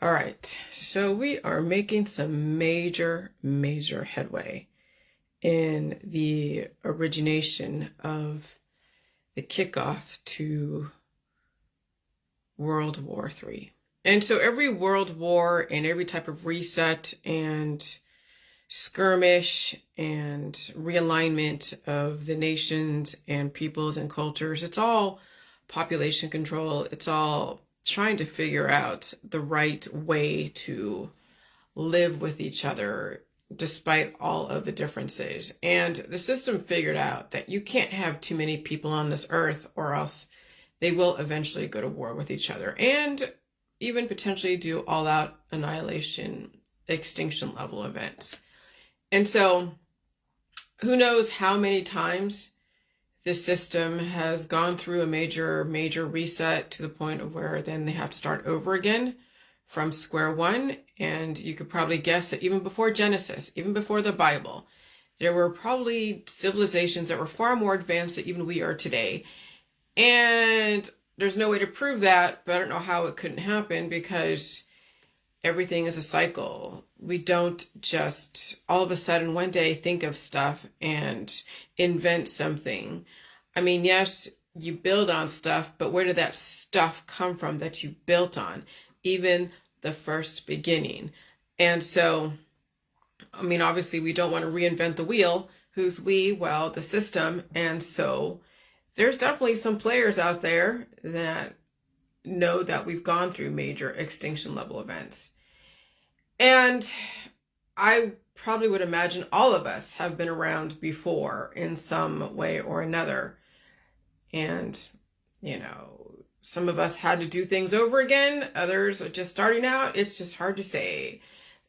All right, so we are making some major headway in the origination of the kickoff to World War III. And so every world war and every type of reset and skirmish and realignment of the nations and peoples and cultures, it's all population control. It's all trying to figure out the right way to live with each other despite all of the differences. And the system figured out that you can't have too many people on this earth, or else they will eventually go to war with each other and even potentially do all-out annihilation, extinction level events. And so who knows how many times the system has gone through a major reset to the point of where then they have to start over again from square one. And you could probably guess that even before Genesis, even before the Bible, there were probably civilizations that were far more advanced than even we are today. And there's no way to prove that, but I don't know how it couldn't happen, because everything is a cycle. We don't just all of a sudden one day think of stuff and invent something. I mean, yes, you build on stuff, but where did that stuff come from that you built on? Even the first beginning. And so, I mean, obviously we don't want to reinvent the wheel. Who's we? Well, the system. And so there's definitely some players out there that know that we've gone through major extinction level events. And I probably would imagine all of us have been around before in some way or another. And, you know, some of us had to do things over again. Others are just starting out. It's just hard to say.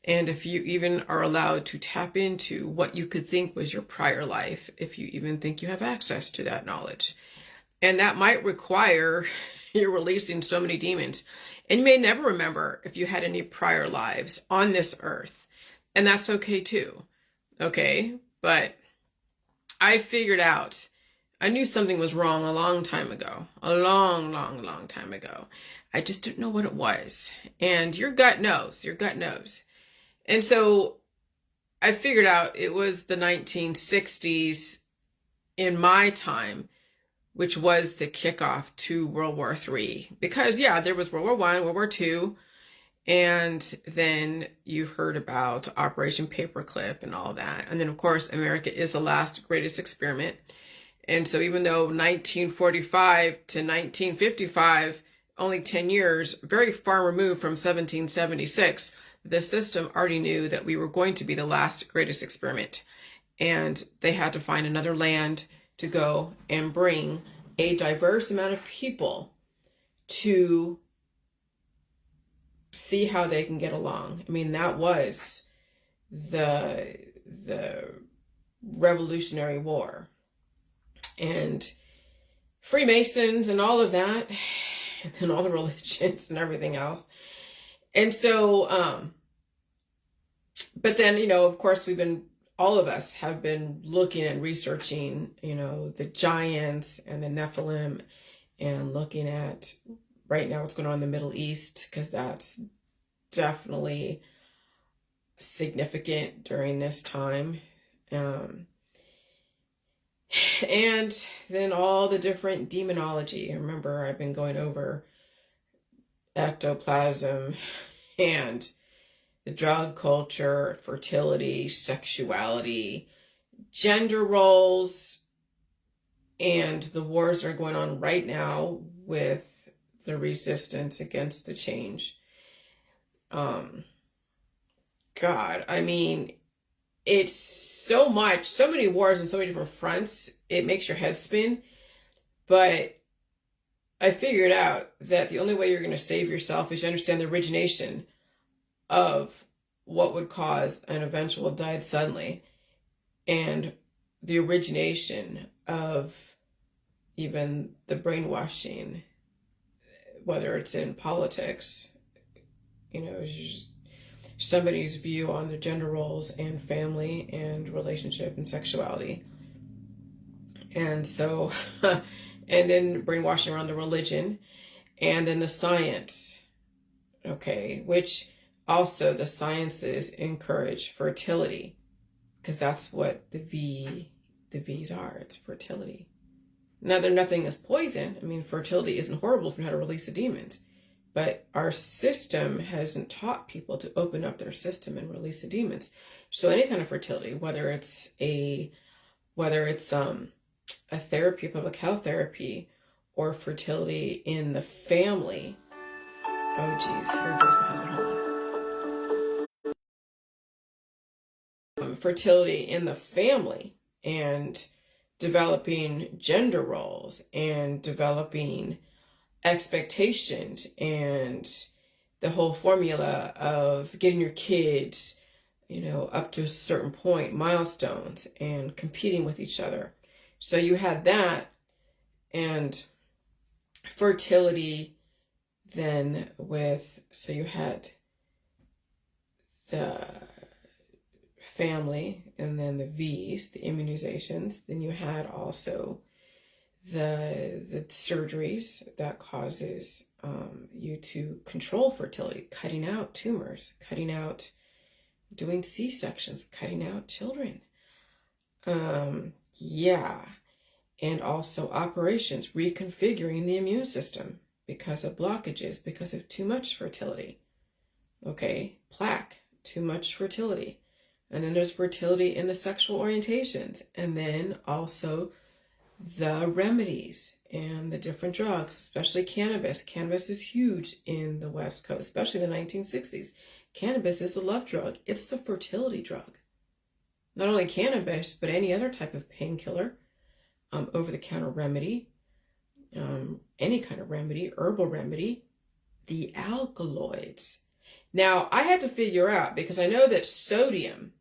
And if you even are allowed to tap into what you could think was your prior life, if you even think you have access to that knowledge. And that might require you're releasing so many demons. And you may never remember if you had any prior lives on this earth. And that's okay too. Okay? But I figured out, I knew something was wrong a long time ago. A long time ago. I just didn't know what it was. And your gut knows. Your gut knows. And so I figured out it was the 1960s in my time, which was the kickoff to World War III. Because, yeah, there was World War I, World War II, and then you heard about Operation Paperclip and all that. And then, of course, America is the last greatest experiment. And so even though 1945 to 1955, only 10 years, very far removed from 1776, the system already knew that we were going to be the last greatest experiment. And they had to find another land to go and bring a diverse amount of people to see how they can get along. I mean, that was the Revolutionary War. And Freemasons and all of that, and all the religions and everything else. And so, but then, you know, of course, all of us have been looking and researching, you know, the giants and the Nephilim, and looking at right now what's going on in the Middle East, because that's definitely significant during this time. And then all the different demonology. Remember, I've been going over ectoplasm and the drug culture, fertility, sexuality, gender roles, and the wars that are going on right now with the resistance against the change. God, I mean, it's so many wars and so many different fronts, it makes your head spin. But I figured out that the only way you're going to save yourself is to understand the origination of what would cause an eventual death suddenly, and the origination of even the brainwashing, whether it's in politics, you know, it's just somebody's view on the gender roles and family and relationship and sexuality. And so, and then brainwashing around the religion, and then the science okay, which also the sciences encourage fertility, because that's what the V's are. It's fertility. Now, nothing is poison. I mean, fertility isn't horrible if you know how to release the demons. But our system hasn't taught people to open up their system and release the demons. So any kind of fertility, whether it's a therapy, public health therapy, or fertility in the family. Oh geez, here goes my husband. Hold on. Fertility in the family and developing gender roles and developing expectations and the whole formula of getting your kids, up to a certain point, milestones, and competing with each other. So you had that, and fertility then so you had the family, and then the V's, the immunizations. Then you had also the surgeries that causes you to control fertility, cutting out tumors, doing C-sections, cutting out children. And also operations, reconfiguring the immune system because of blockages, because of too much fertility. Okay, plaque, too much fertility. And then there's fertility in the sexual orientations. And then also the remedies and the different drugs, especially cannabis. Cannabis is huge in the West Coast, especially in the 1960s. Cannabis is the love drug. It's the fertility drug. Not only cannabis, but any other type of painkiller, over-the-counter remedy, any kind of remedy, herbal remedy, the alkaloids. Now, I had to figure out, because I know that sodium,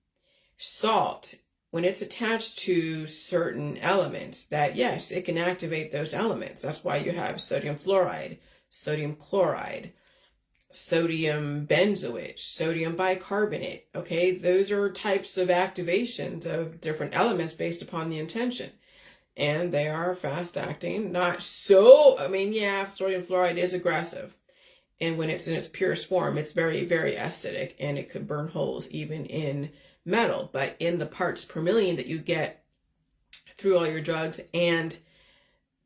salt, when it's attached to certain elements, that yes, it can activate those elements. That's why you have sodium fluoride, sodium chloride, sodium benzoate, sodium bicarbonate. Okay, those are types of activations of different elements based upon the intention. And they are fast acting, not so, sodium fluoride is aggressive. And when it's in its purest form, it's very, very acidic, and it could burn holes even in metal. But in the parts per million that you get through all your drugs and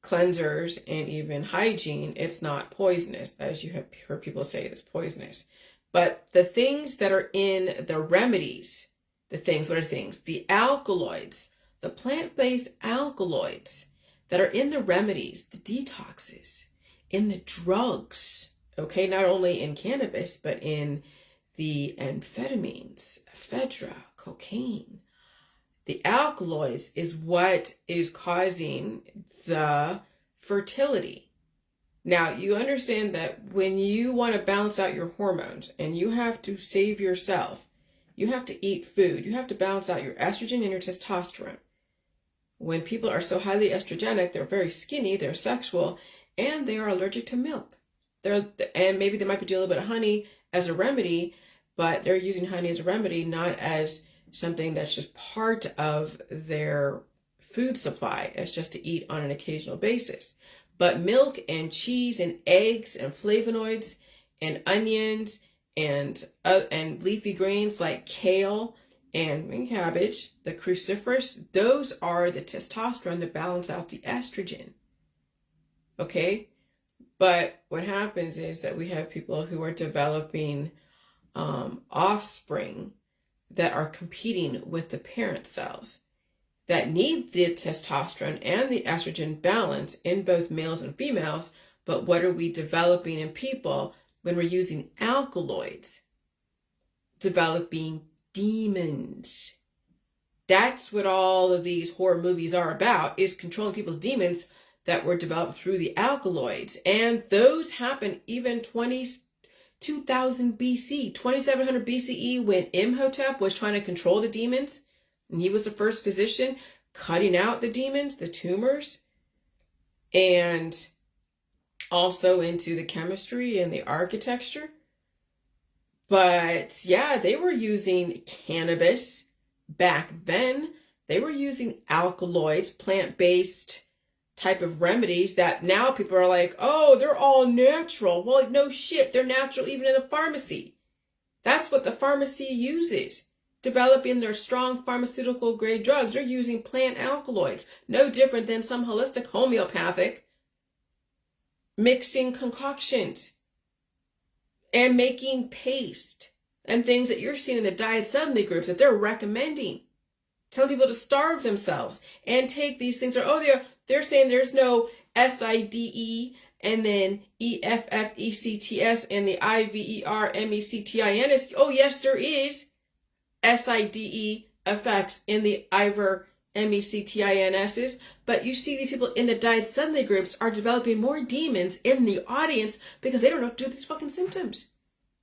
cleansers and even hygiene, it's not poisonous, as you have heard people say it's poisonous. But the things that are in the remedies, what are things? The alkaloids, the plant-based alkaloids that are in the remedies, the detoxes, in the drugs, okay, not only in cannabis, but in the amphetamines, ephedra, cocaine. The alkaloids is what is causing the fertility. Now, you understand that when you want to balance out your hormones and you have to save yourself, you have to eat food. You have to balance out your estrogen and your testosterone. When people are so highly estrogenic, they're very skinny, they're sexual, and they are allergic to milk. And maybe they might be doing a little bit of honey as a remedy, but they're using honey as a remedy, not as something that's just part of their food supply. It's just to eat on an occasional basis. But milk and cheese and eggs and flavonoids and onions and leafy greens like kale and cabbage, the cruciferous, those are the testosterone to balance out the estrogen. Okay? But what happens is that we have people who are developing offspring that are competing with the parent cells that need the testosterone and the estrogen balance in both males and females. But what are we developing in people when we're using alkaloids? Developing demons. That's what all of these horror movies are about, is controlling people's demons that were developed through the alkaloids. And those happen even 2000 BC, 2700 BCE, when Imhotep was trying to control the demons. And he was the first physician cutting out the demons, the tumors, and also into the chemistry and the architecture. But yeah, they were using cannabis back then. They were using alkaloids, plant-based type of remedies that now people are like, oh, they're all natural. Well, no shit, they're natural even in the pharmacy. That's what the pharmacy uses. Developing their strong pharmaceutical grade drugs, they're using plant alkaloids. No different than some holistic homeopathic mixing concoctions and making paste and things that you're seeing in the diet suddenly groups that they're recommending. Telling people to starve themselves and take these things. They're saying there's no SIDE and then EFFECTS and the IVERMECTINS. Oh, yes, there is SIDE effects in the IVERMECTINSs. But you see these people in the diet suddenly groups are developing more demons in the audience because they don't know what to do with these fucking symptoms.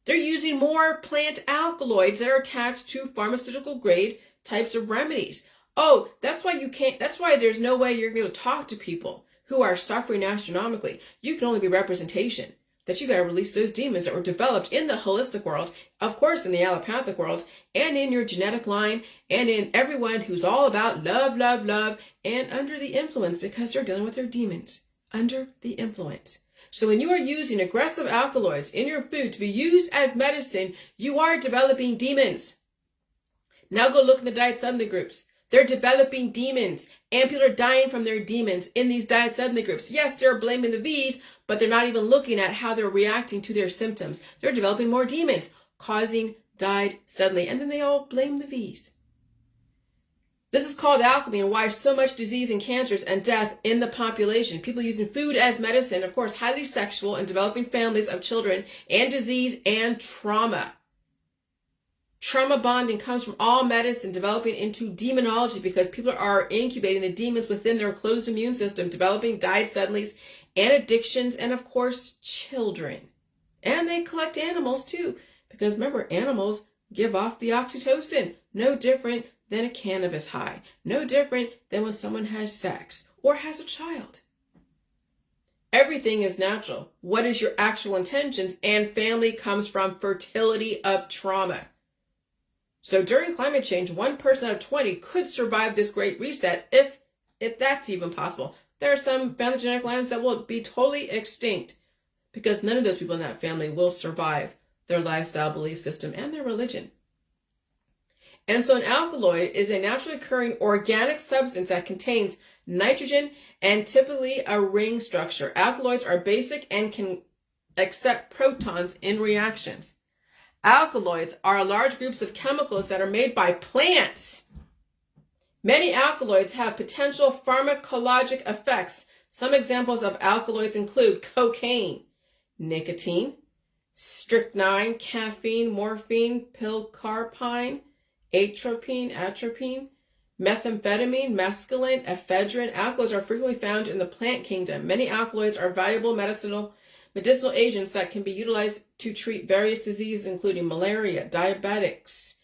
They're using more plant alkaloids that are attached to pharmaceutical grade types of remedies. Oh, that's why there's no way you're going to talk to people who are suffering astronomically. You can only be representation. That you got to release those demons that were developed in the holistic world, of course in the allopathic world, and in your genetic line, and in everyone who's all about love, love, love, and under the influence because they're dealing with their demons. Under the influence. So when you are using aggressive alkaloids in your food to be used as medicine, you are developing demons. Now go look in the diet suddenly groups. They're developing demons, and people are dying from their demons in these diet suddenly groups. Yes, they're blaming the V's, but they're not even looking at how they're reacting to their symptoms. They're developing more demons, causing died suddenly, and then they all blame the V's. This is called alchemy and why so much disease and cancers and death in the population. People using food as medicine, of course, highly sexual and developing families of children, and disease and trauma. Trauma bonding comes from all medicine developing into demonology because people are incubating the demons within their closed immune system, developing died suddenlies and addictions, and of course, children. And they collect animals too, because remember, animals give off the oxytocin. No different than a cannabis high. No different than when someone has sex or has a child. Everything is natural. What is your actual intentions? And family comes from fertility of trauma. So during climate change, 1 person out of 20 could survive this great reset if that's even possible. There are some family genetic lines that will be totally extinct because none of those people in that family will survive their lifestyle, belief system, and their religion. And so an alkaloid is a naturally occurring organic substance that contains nitrogen and typically a ring structure. Alkaloids are basic and can accept protons in reactions. Alkaloids are large groups of chemicals that are made by plants. Many alkaloids have potential pharmacologic effects. Some examples of alkaloids include cocaine, nicotine, strychnine, caffeine, morphine, pilcarpine, atropine, methamphetamine, mescaline, ephedrine. Alkaloids are frequently found in the plant kingdom. Many alkaloids are valuable medicinal agents that can be utilized to treat various diseases, including malaria, diabetics,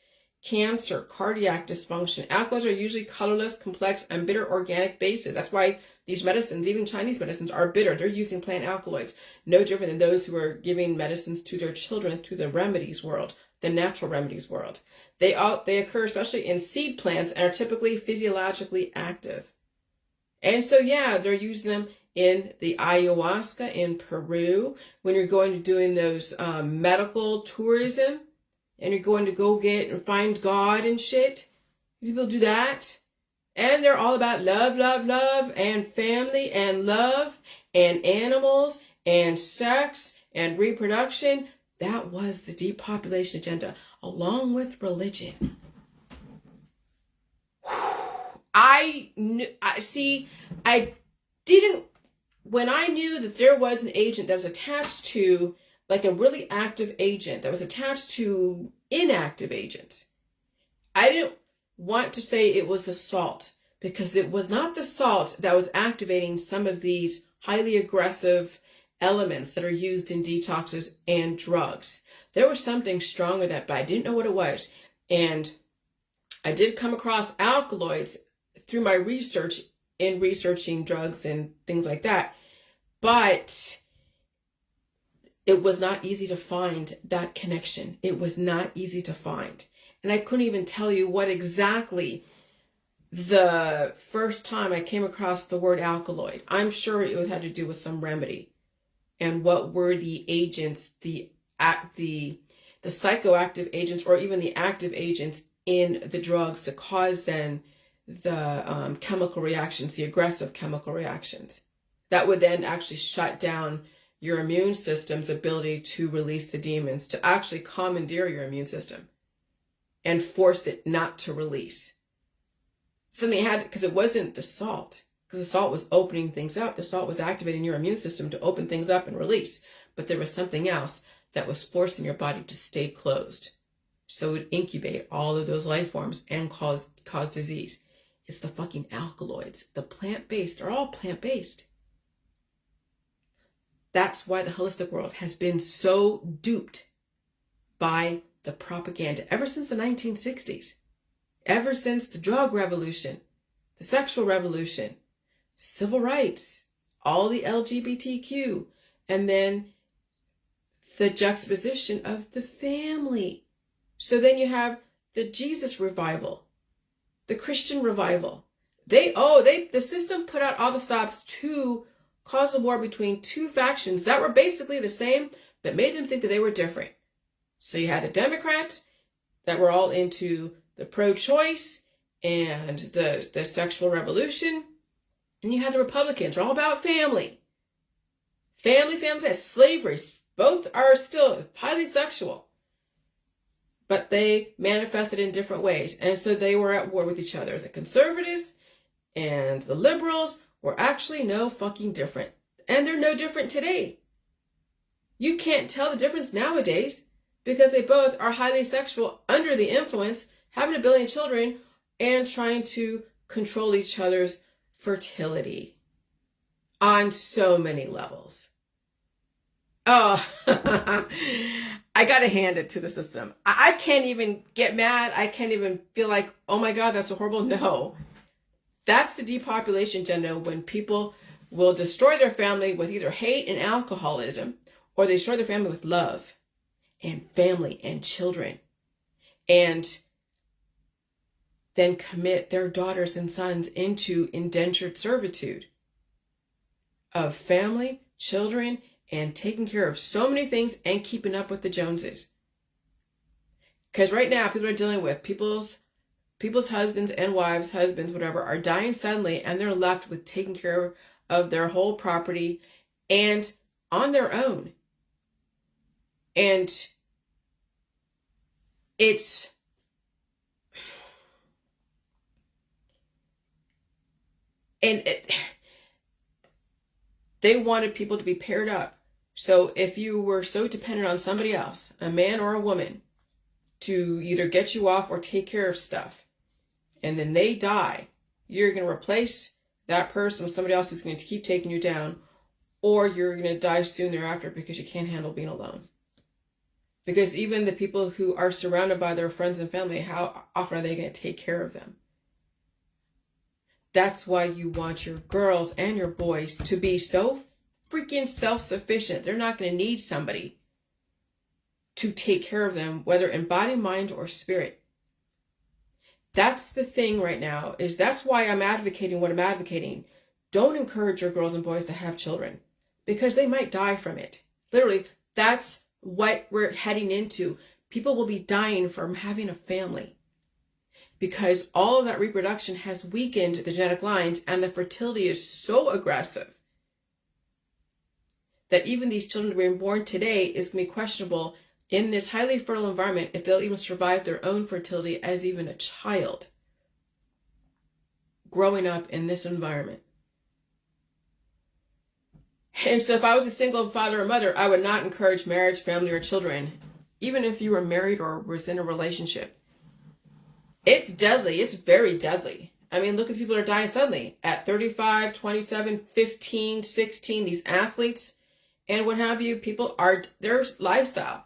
cancer, cardiac dysfunction. Alkaloids are usually colorless, complex, and bitter organic bases. That's why these medicines, even Chinese medicines, are bitter. They're using plant alkaloids. No different than those who are giving medicines to their children through the remedies world, the natural remedies world. They occur especially in seed plants and are typically physiologically active. And so, yeah, they're using them in the ayahuasca in Peru when you're going to doing those medical tourism and you're going to go get and find God and shit. People do that. And they're all about love, love, love, and family and love and animals and sex and reproduction. That was the depopulation agenda, along with religion. When I knew that there was an agent that was attached to, like a really active agent that was attached to inactive agents, I didn't want to say it was the salt, because it was not the salt that was activating some of these highly aggressive elements that are used in detoxes and drugs. There was something stronger than that, but I didn't know what it was. And I did come across alkaloids through my research in researching drugs and things like that. But it was not easy to find that connection. It was not easy to find. And I couldn't even tell you what exactly the first time I came across the word alkaloid, I'm sure it had to do with some remedy. And what were the agents, the psychoactive agents, or even the active agents in the drugs to cause then the chemical reactions, the aggressive chemical reactions that would then actually shut down your immune system's ability to release the demons, to actually commandeer your immune system and force it not to release. Something had, because it wasn't the salt, because the salt was opening things up. The salt was activating your immune system to open things up and release. But there was something else that was forcing your body to stay closed. So it would incubate all of those life forms and cause disease. It's the fucking alkaloids. The plant-based, they're all plant-based. That's why the holistic world has been so duped by the propaganda ever since the 1960s. Ever since the drug revolution, the sexual revolution, civil rights, all the LGBTQ, and then the juxtaposition of the family. So then you have the Jesus revival, the Christian revival. The system put out all the stops to cause a war between two factions that were basically the same, but made them think that they were different. So you had the Democrats that were all into the pro-choice and the sexual revolution. And you had the Republicans, are all about family. Family, slavery. Both are still highly sexual. But they manifested in different ways. And so they were at war with each other. The conservatives and the liberals were actually no fucking different. And they're no different today. You can't tell the difference nowadays because they both are highly sexual, under the influence, having 1 billion children, and trying to control each other's fertility on so many levels. Oh, I gotta hand it to the system. I can't even get mad. I can't even feel like, oh my God, that's so horrible. No. That's the depopulation agenda, when people will destroy their family with either hate and alcoholism, or they destroy their family with love and family and children, and then commit their daughters and sons into indentured servitude of family, children, and taking care of so many things and keeping up with the Joneses. Because right now, people are dealing with people's husbands and wives, husbands, whatever, are dying suddenly, and they're left with taking care of their whole property and on their own. And they wanted people to be paired up. So if you were so dependent on somebody else, a man or a woman, to either get you off or take care of stuff, and then they die, you're going to replace that person with somebody else who's going to keep taking you down, or you're going to die soon thereafter because you can't handle being alone. Because even the people who are surrounded by their friends and family, how often are they going to take care of them? That's why you want your girls and your boys to be so freaking self-sufficient. They're not going to need somebody to take care of them, whether in body, mind, or spirit. That's the thing right now, is that's why I'm advocating what I'm advocating. Don't encourage your girls and boys to have children, because they might die from it. Literally, that's what we're heading into. People will be dying from having a family, because all of that reproduction has weakened the genetic lines, and the fertility is so aggressive that even these children being born today is going to be questionable in this highly fertile environment if they'll even survive their own fertility as even a child growing up in this environment. And so if I was a single father or mother, I would not encourage marriage, family, or children, even if you were married or was in a relationship. It's deadly. It's very deadly. I mean, look at people that are dying suddenly at 35, 27, 15, 16, these athletes and what have you. People are, their lifestyle,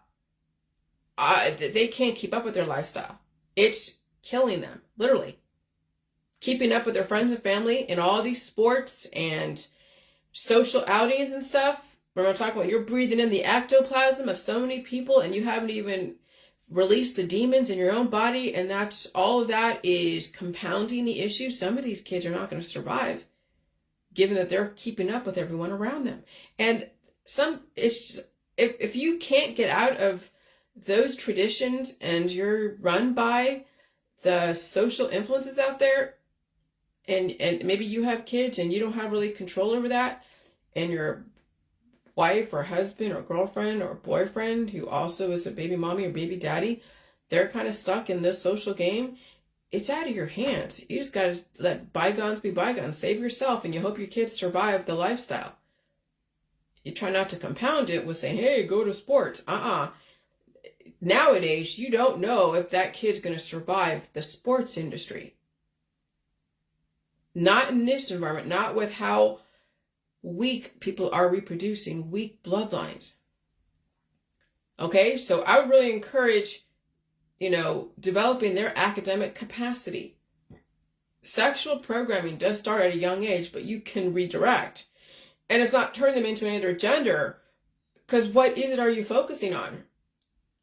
they can't keep up with their lifestyle. It's killing them, literally. Keeping up with their friends and family in all these sports and social outings and stuff. When I'm talking about, you're breathing in the ectoplasm of so many people and you haven't even release the demons in your own body, and that's all of that is compounding the issue. Some of these kids are not going to survive, given that they're keeping up with everyone around them. And if you can't get out of those traditions and you're run by the social influences out there, and maybe you have kids and you don't have really control over that, and your wife or husband or girlfriend or boyfriend who also is a baby mommy or baby daddy, they're kind of stuck in this social game, it's out of your hands. You just got to let bygones be bygones. Save yourself, and you hope your kids survive the lifestyle. You try not to compound it with saying, hey, go to sports. Nowadays, you don't know if that kid's going to survive the sports industry. Not in this environment, not with how weak people are reproducing, weak bloodlines. Okay, so I would really encourage, developing their academic capacity. Sexual programming does start at a young age, but you can redirect. And it's not turn them into another gender, because what is it are you focusing on?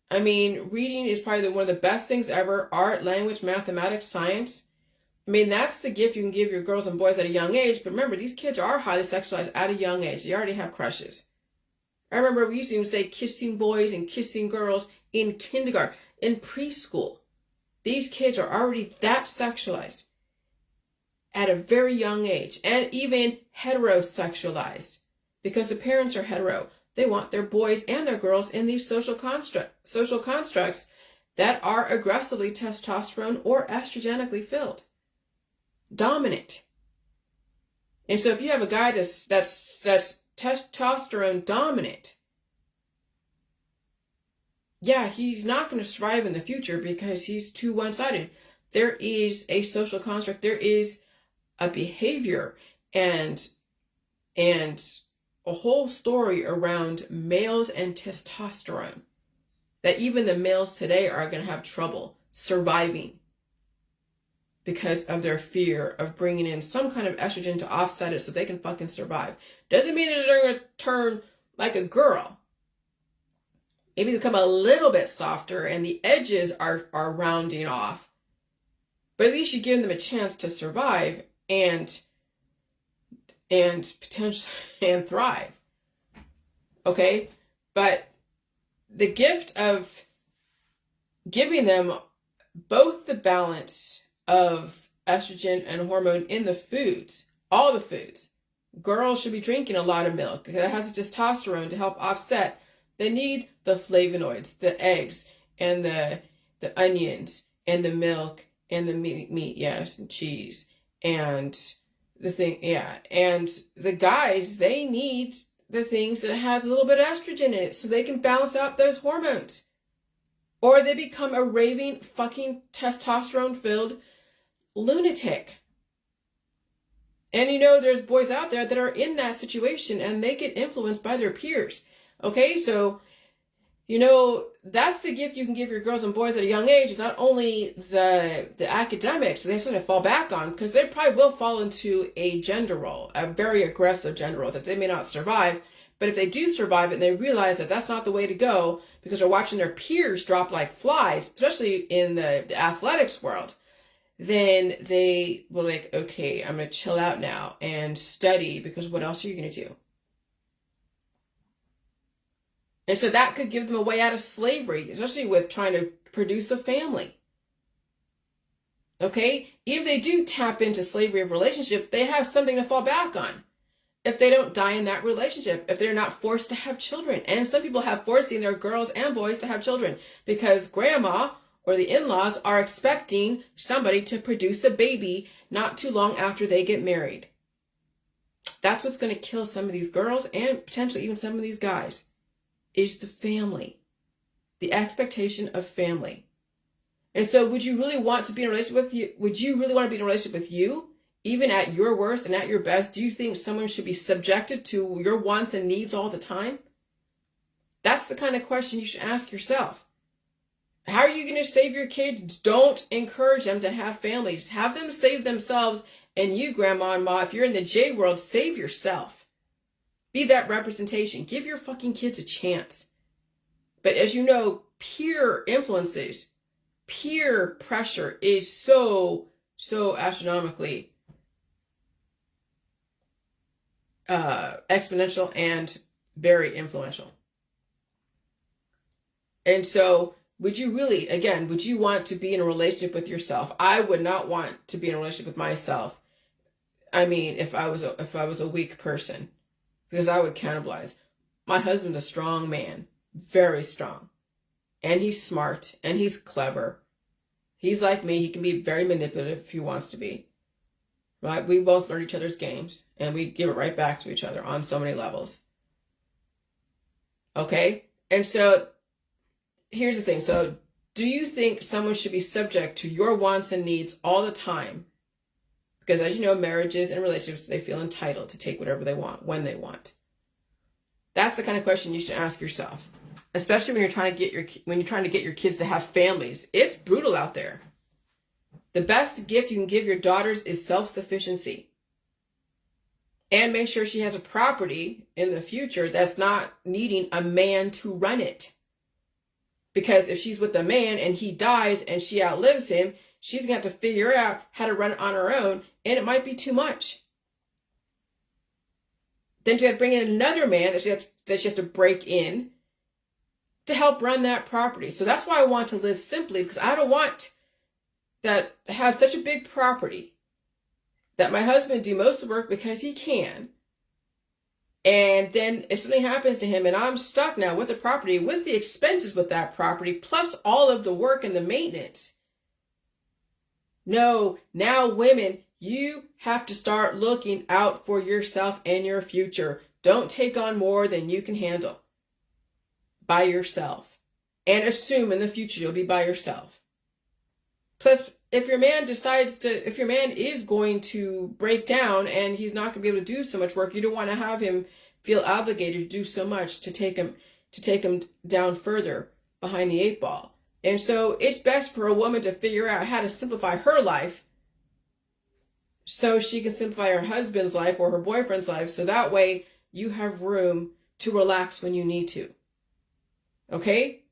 I mean, reading is probably one of the best things ever. Art, language, mathematics, science. I mean, that's the gift you can give your girls and boys at a young age. But remember, these kids are highly sexualized at a young age. They already have crushes. I remember we used to even say kissing boys and kissing girls in kindergarten, in preschool. These kids are already that sexualized at a very young age, and even heterosexualized, because the parents are hetero. They want their boys and their girls in these social constructs that are aggressively testosterone or estrogenically filled. Dominant. And so if you have a guy that's testosterone dominant, yeah, he's not going to survive in the future because he's too one-sided. There is a social construct. There is a behavior and a whole story around males and testosterone that even the males today are going to have trouble surviving because of their fear of bringing in some kind of estrogen to offset it so they can fucking survive. Doesn't mean that they're going to turn like a girl. Maybe become a little bit softer and the edges are rounding off. But at least you give them a chance to survive and potentially and thrive. Okay? But the gift of giving them both the balance of estrogen and hormone in the foods, all the foods. Girls should be drinking a lot of milk. It has testosterone to help offset. They need the flavonoids, the eggs, and the onions, and the milk, and the meat, yes, and cheese, and the thing, yeah. And the guys, they need the things that has a little bit of estrogen in it so they can balance out those hormones. Or they become a raving, fucking testosterone-filled lunatic. And there's boys out there that are in that situation and they get influenced by their peers. Okay, so, that's the gift you can give your girls and boys at a young age. It's not only the academics, they have something to fall back on, because they probably will fall into a gender role, a very aggressive gender role that they may not survive. But if they do survive it and they realize that that's not the way to go because they're watching their peers drop like flies, especially in the athletics world, then they will okay, I'm going to chill out now and study, because what else are you going to do? And so that could give them a way out of slavery, especially with trying to produce a family. Okay? If they do tap into slavery of relationship, they have something to fall back on. If they don't die in that relationship, if they're not forced to have children. And some people have forcing their girls and boys to have children because grandma or the in-laws are expecting somebody to produce a baby not too long after they get married. That's what's going to kill some of these girls and potentially even some of these guys, is the family, the expectation of family. And so would you really want to be in a relationship with you? Would you really want to be in a relationship with you? Even at your worst and at your best, do you think someone should be subjected to your wants and needs all the time? That's the kind of question you should ask yourself. How are you going to save your kids? Don't encourage them to have families. Have them save themselves. And you, grandma and ma, if you're in the J world, save yourself. Be that representation. Give your fucking kids a chance. But as you know, peer influences, peer pressure is so astronomically exponential and very influential. And so would you really, again, would you want to be in a relationship with yourself? I would not want to be in a relationship with myself. I mean, if I was a weak person, because I would cannibalize. My husband's a strong man, very strong. And he's smart and he's clever. He's like me. He can be very manipulative if he wants to be. Right? We both learn each other's games and we give it right back to each other on so many levels. Okay? And so here's the thing. So do you think someone should be subject to your wants and needs all the time? Because as you know, marriages and relationships, they feel entitled to take whatever they want when they want. That's the kind of question you should ask yourself. Especially when you're trying to get your kids to have families. It's brutal out there. The best gift you can give your daughters is self-sufficiency. And make sure she has a property in the future that's not needing a man to run it. Because if she's with a man and he dies and she outlives him, she's going to have to figure out how to run it on her own, and it might be too much. Then she has to bring in another man that she has to break in to help run that property. So that's why I want to live simply, because I don't want that have such a big property that my husband do most of the work because he can. And then if something happens to him and I'm stuck now with the property, with the expenses with that property, plus all of the work and the maintenance. No, now women, you have to start looking out for yourself and your future. Don't take on more than you can handle by yourself. And assume in the future you'll be by yourself. Plus, if your man is going to break down and he's not going to be able to do so much work, you don't want to have him feel obligated to do so much to take him down further behind the eight ball. And so it's best for a woman to figure out how to simplify her life so she can simplify her husband's life or her boyfriend's life, so that way you have room to relax when you need to. Okay?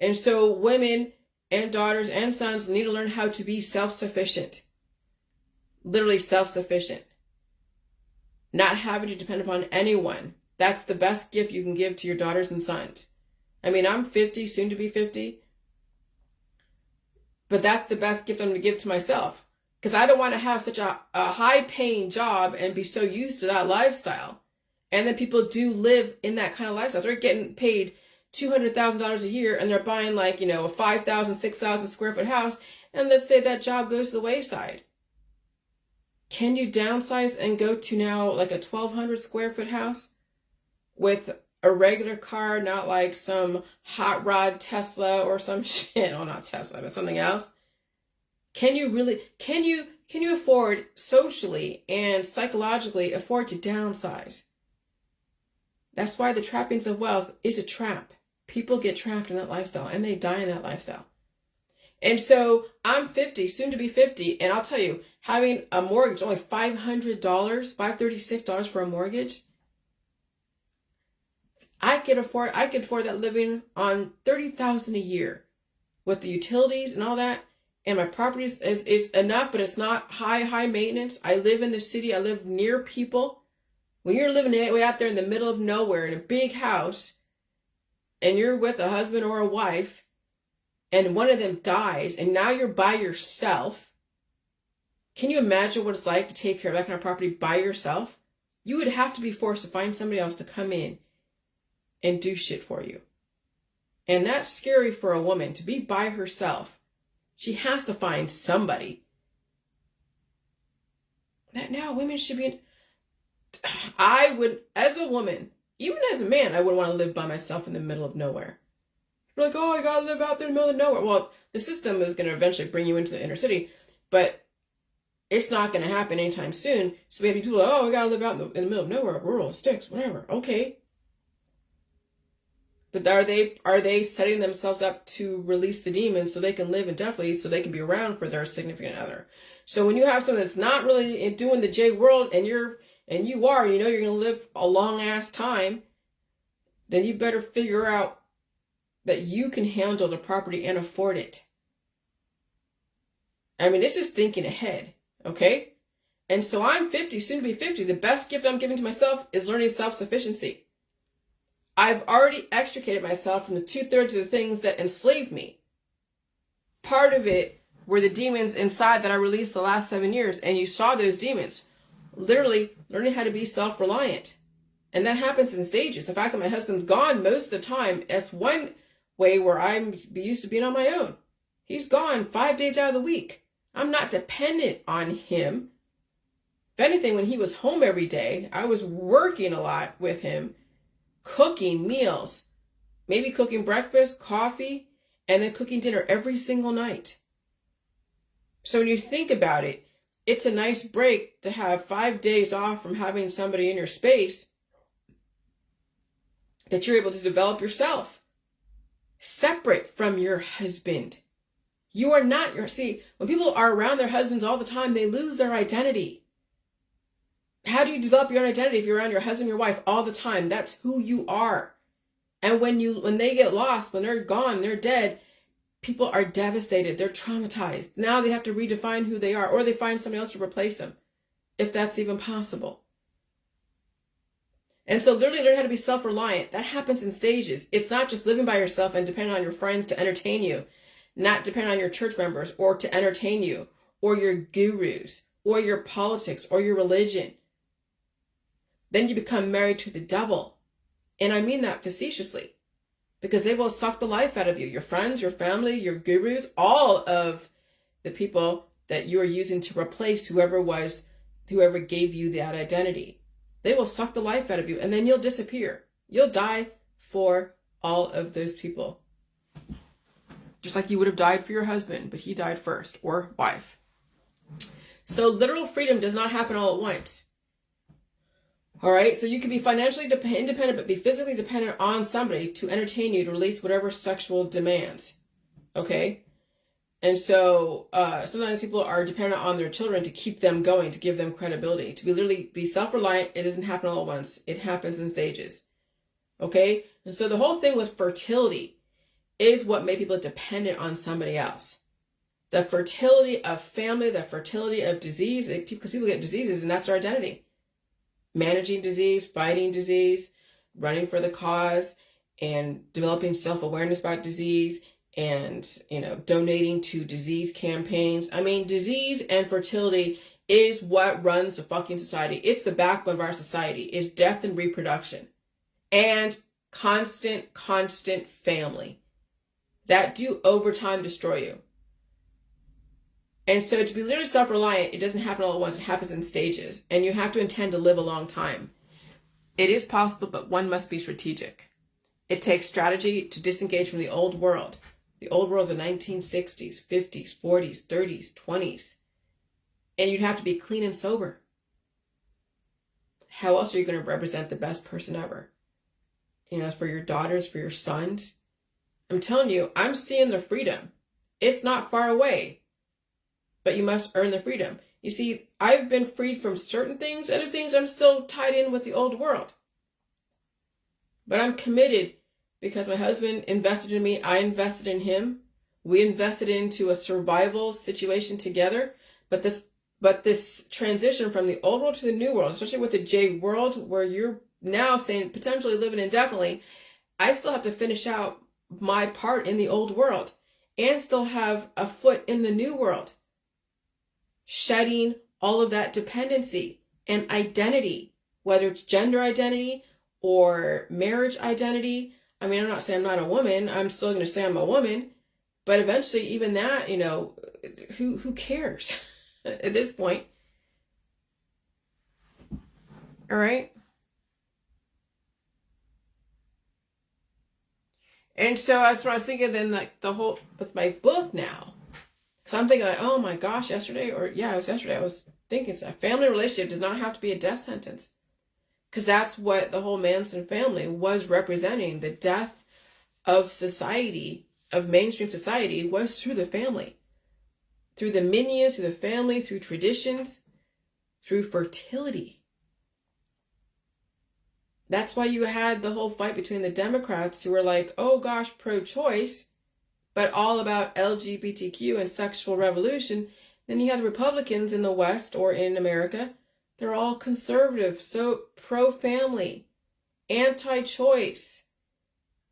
And so women and daughters and sons need to learn how to be self-sufficient. Literally self-sufficient. Not having to depend upon anyone. That's the best gift you can give to your daughters and sons. I mean, I'm 50, soon to be 50. But that's the best gift I'm going to give to myself. Because I don't want to have such a high-paying job and be so used to that lifestyle. And then people do live in that kind of lifestyle. They're getting paid $200,000 a year and they're buying like, a 5,000, 6,000 square foot house. And let's say that job goes to the wayside. Can you downsize and go to now like a 1,200 square foot house with a regular car, not like some hot rod Tesla or some shit? Oh, not Tesla, but something else. Can you afford socially and psychologically afford to downsize? That's why the trappings of wealth is a trap. People get trapped in that lifestyle and they die in that lifestyle. And so I'm 50, soon to be 50. And I'll tell you, having a mortgage, only $500, $536 for a mortgage. I could afford that living on $30,000 a year with the utilities and all that. And my property is enough, but it's not high maintenance. I live in the city. I live near people. When you're living way out there in the middle of nowhere in a big house, and you're with a husband or a wife, and one of them dies, and now you're by yourself, can you imagine what it's like to take care of that kind of property by yourself? You would have to be forced to find somebody else to come in and do shit for you. And that's scary for a woman, to be by herself. She has to find somebody. That now women should be... I would, as a woman, even as a man, I wouldn't want to live by myself in the middle of nowhere. You're like, oh, I gotta live out there in the middle of nowhere. Well, the system is going to eventually bring you into the inner city, but it's not going to happen anytime soon. So maybe people are, oh, I gotta live out in the middle of nowhere, rural, sticks, whatever. Okay. But are they setting themselves up to release the demons so they can live indefinitely, so they can be around for their significant other? So when you have someone that's not really doing the J world, and you're going to live a long ass time, then you better figure out that you can handle the property and afford it. I mean, this is thinking ahead, okay? And so I'm 50, soon to be 50. The best gift I'm giving to myself is learning self-sufficiency. I've already extricated myself from the 2/3 of the things that enslaved me. Part of it were the demons inside that I released the last 7 years, and you saw those demons. Literally learning how to be self-reliant. And that happens in stages. The fact that my husband's gone most of the time, that's one way where I'm used to being on my own. He's gone 5 days out of the week. I'm not dependent on him. If anything, when he was home every day, I was working a lot with him, cooking meals, maybe cooking breakfast, coffee, and then cooking dinner every single night. So when you think about it, it's a nice break to have 5 days off from having somebody in your space that you're able to develop yourself, separate from your husband. You are not your, see, when people are around their husbands all the time, they lose their identity. How do you develop your own identity if you're around your husband, your wife all the time? That's who you are. And when they get lost, when they're gone, they're dead, people are devastated. They're traumatized. Now they have to redefine who they are, or they find somebody else to replace them, if that's even possible. And so literally learn how to be self-reliant. That happens in stages. It's not just living by yourself and depending on your friends to entertain you, not depending on your church members or to entertain you, or your gurus, or your politics, or your religion. Then you become married to the devil. And I mean that facetiously, because they will suck the life out of you. Your friends, your family, your gurus, all of the people that you are using to replace whoever gave you that identity. They will suck the life out of you, and then you'll disappear. You'll die for all of those people. Just like you would have died for your husband, but he died first, or wife. So literal freedom does not happen all at once. All right, so you can be financially independent, but be physically dependent on somebody to entertain you, to release whatever sexual demands. Okay? And so sometimes people are dependent on their children to keep them going, to give them credibility. To literally be self-reliant, it doesn't happen all at once. It happens in stages. Okay? And so the whole thing with fertility is what made people dependent on somebody else. The fertility of family, the fertility of disease, because people get diseases and that's their identity. Managing disease, fighting disease, running for the cause, and developing self-awareness about disease, and, donating to disease campaigns. I mean, disease and fertility is what runs the fucking society. It's the backbone of our society. It's death and reproduction. And constant family that do over time destroy you. And so to be literally self-reliant, it doesn't happen all at once. It happens in stages. And you have to intend to live a long time. It is possible, but one must be strategic. It takes strategy to disengage from the old world. The old world of the 1960s, 50s, 40s, 30s, 20s. And you'd have to be clean and sober. How else are you going to represent the best person ever? For your daughters, for your sons. I'm telling you, I'm seeing the freedom. It's not far away. But you must earn the freedom. You see, I've been freed from certain things. Other things I'm still tied in with the old world. But I'm committed because my husband invested in me. I invested in him. We invested into a survival situation together. But this transition from the old world to the new world, especially with the J world, where you're now saying potentially living indefinitely, I still have to finish out my part in the old world and still have a foot in the new world. Shedding all of that dependency and identity, whether it's gender identity or marriage identity. I mean, I'm not saying I'm not a woman. I'm still going to say I'm a woman. But eventually, even that, who cares at this point? All right. And so that's what I was thinking then, like the whole, with my book now. So I'm thinking, like, oh my gosh, it was yesterday. I was thinking, a family relationship does not have to be a death sentence. Because that's what the whole Manson family was representing. The death of society, of mainstream society, was through the family. Through the minions, through the family, through traditions, through fertility. That's why you had the whole fight between the Democrats who were like, oh gosh, pro-choice, but all about LGBTQ and sexual revolution. Then you have the Republicans in the West or in America. They're all conservative, so pro-family, anti-choice,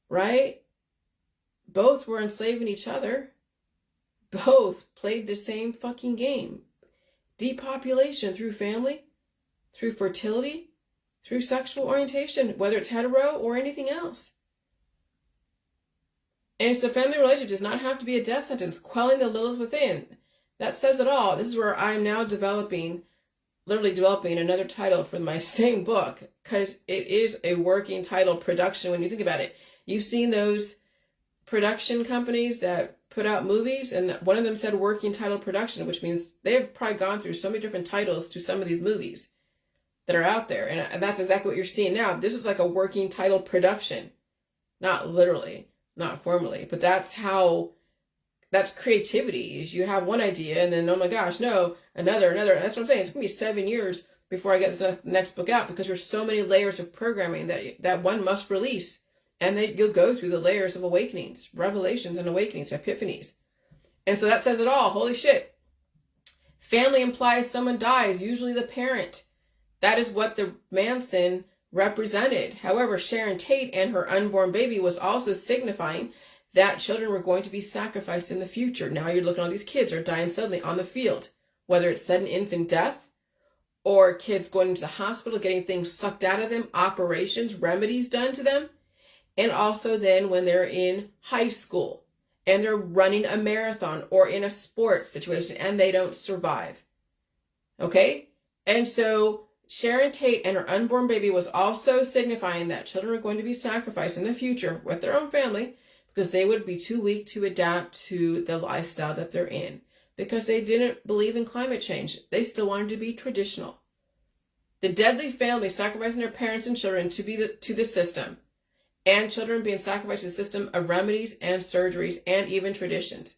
right? Both were enslaving each other. Both played the same fucking game. Depopulation through family, through fertility, through sexual orientation, whether it's hetero or anything else. And so family relationship does not have to be a death sentence. Quelling the Lilith within. That says it all. This is where I'm now literally developing another title for my same book, because it is a working title production when you think about it. You've seen those production companies that put out movies, and one of them said working title production, which means they've probably gone through so many different titles to some of these movies that are out there. And that's exactly what you're seeing now. This is like a working title production. Not literally, not formally, but that's creativity. Is you have one idea and then, oh my gosh, no, another. That's what I'm saying. It's going to be 7 years before I get this next book out, because there's so many layers of programming that one must release. And you'll go through the layers of awakenings, revelations and awakenings, epiphanies. And so that says it all. Holy shit. Family implies someone dies, usually the parent. That is what the Manson represented. However, Sharon Tate and her unborn baby was also signifying that children were going to be sacrificed in the future. Now you're looking at all these kids are dying suddenly on the field, whether it's sudden infant death or kids going into the hospital, getting things sucked out of them, operations, remedies done to them. And also then when they're in high school and they're running a marathon or in a sports situation and they don't survive. Okay? And so Sharon Tate and her unborn baby was also signifying that children are going to be sacrificed in the future with their own family because they would be too weak to adapt to the lifestyle that they're in, because they didn't believe in climate change. They still wanted to be traditional. The deadly family sacrificing their parents and children to the system, and children being sacrificed to the system of remedies and surgeries and even traditions.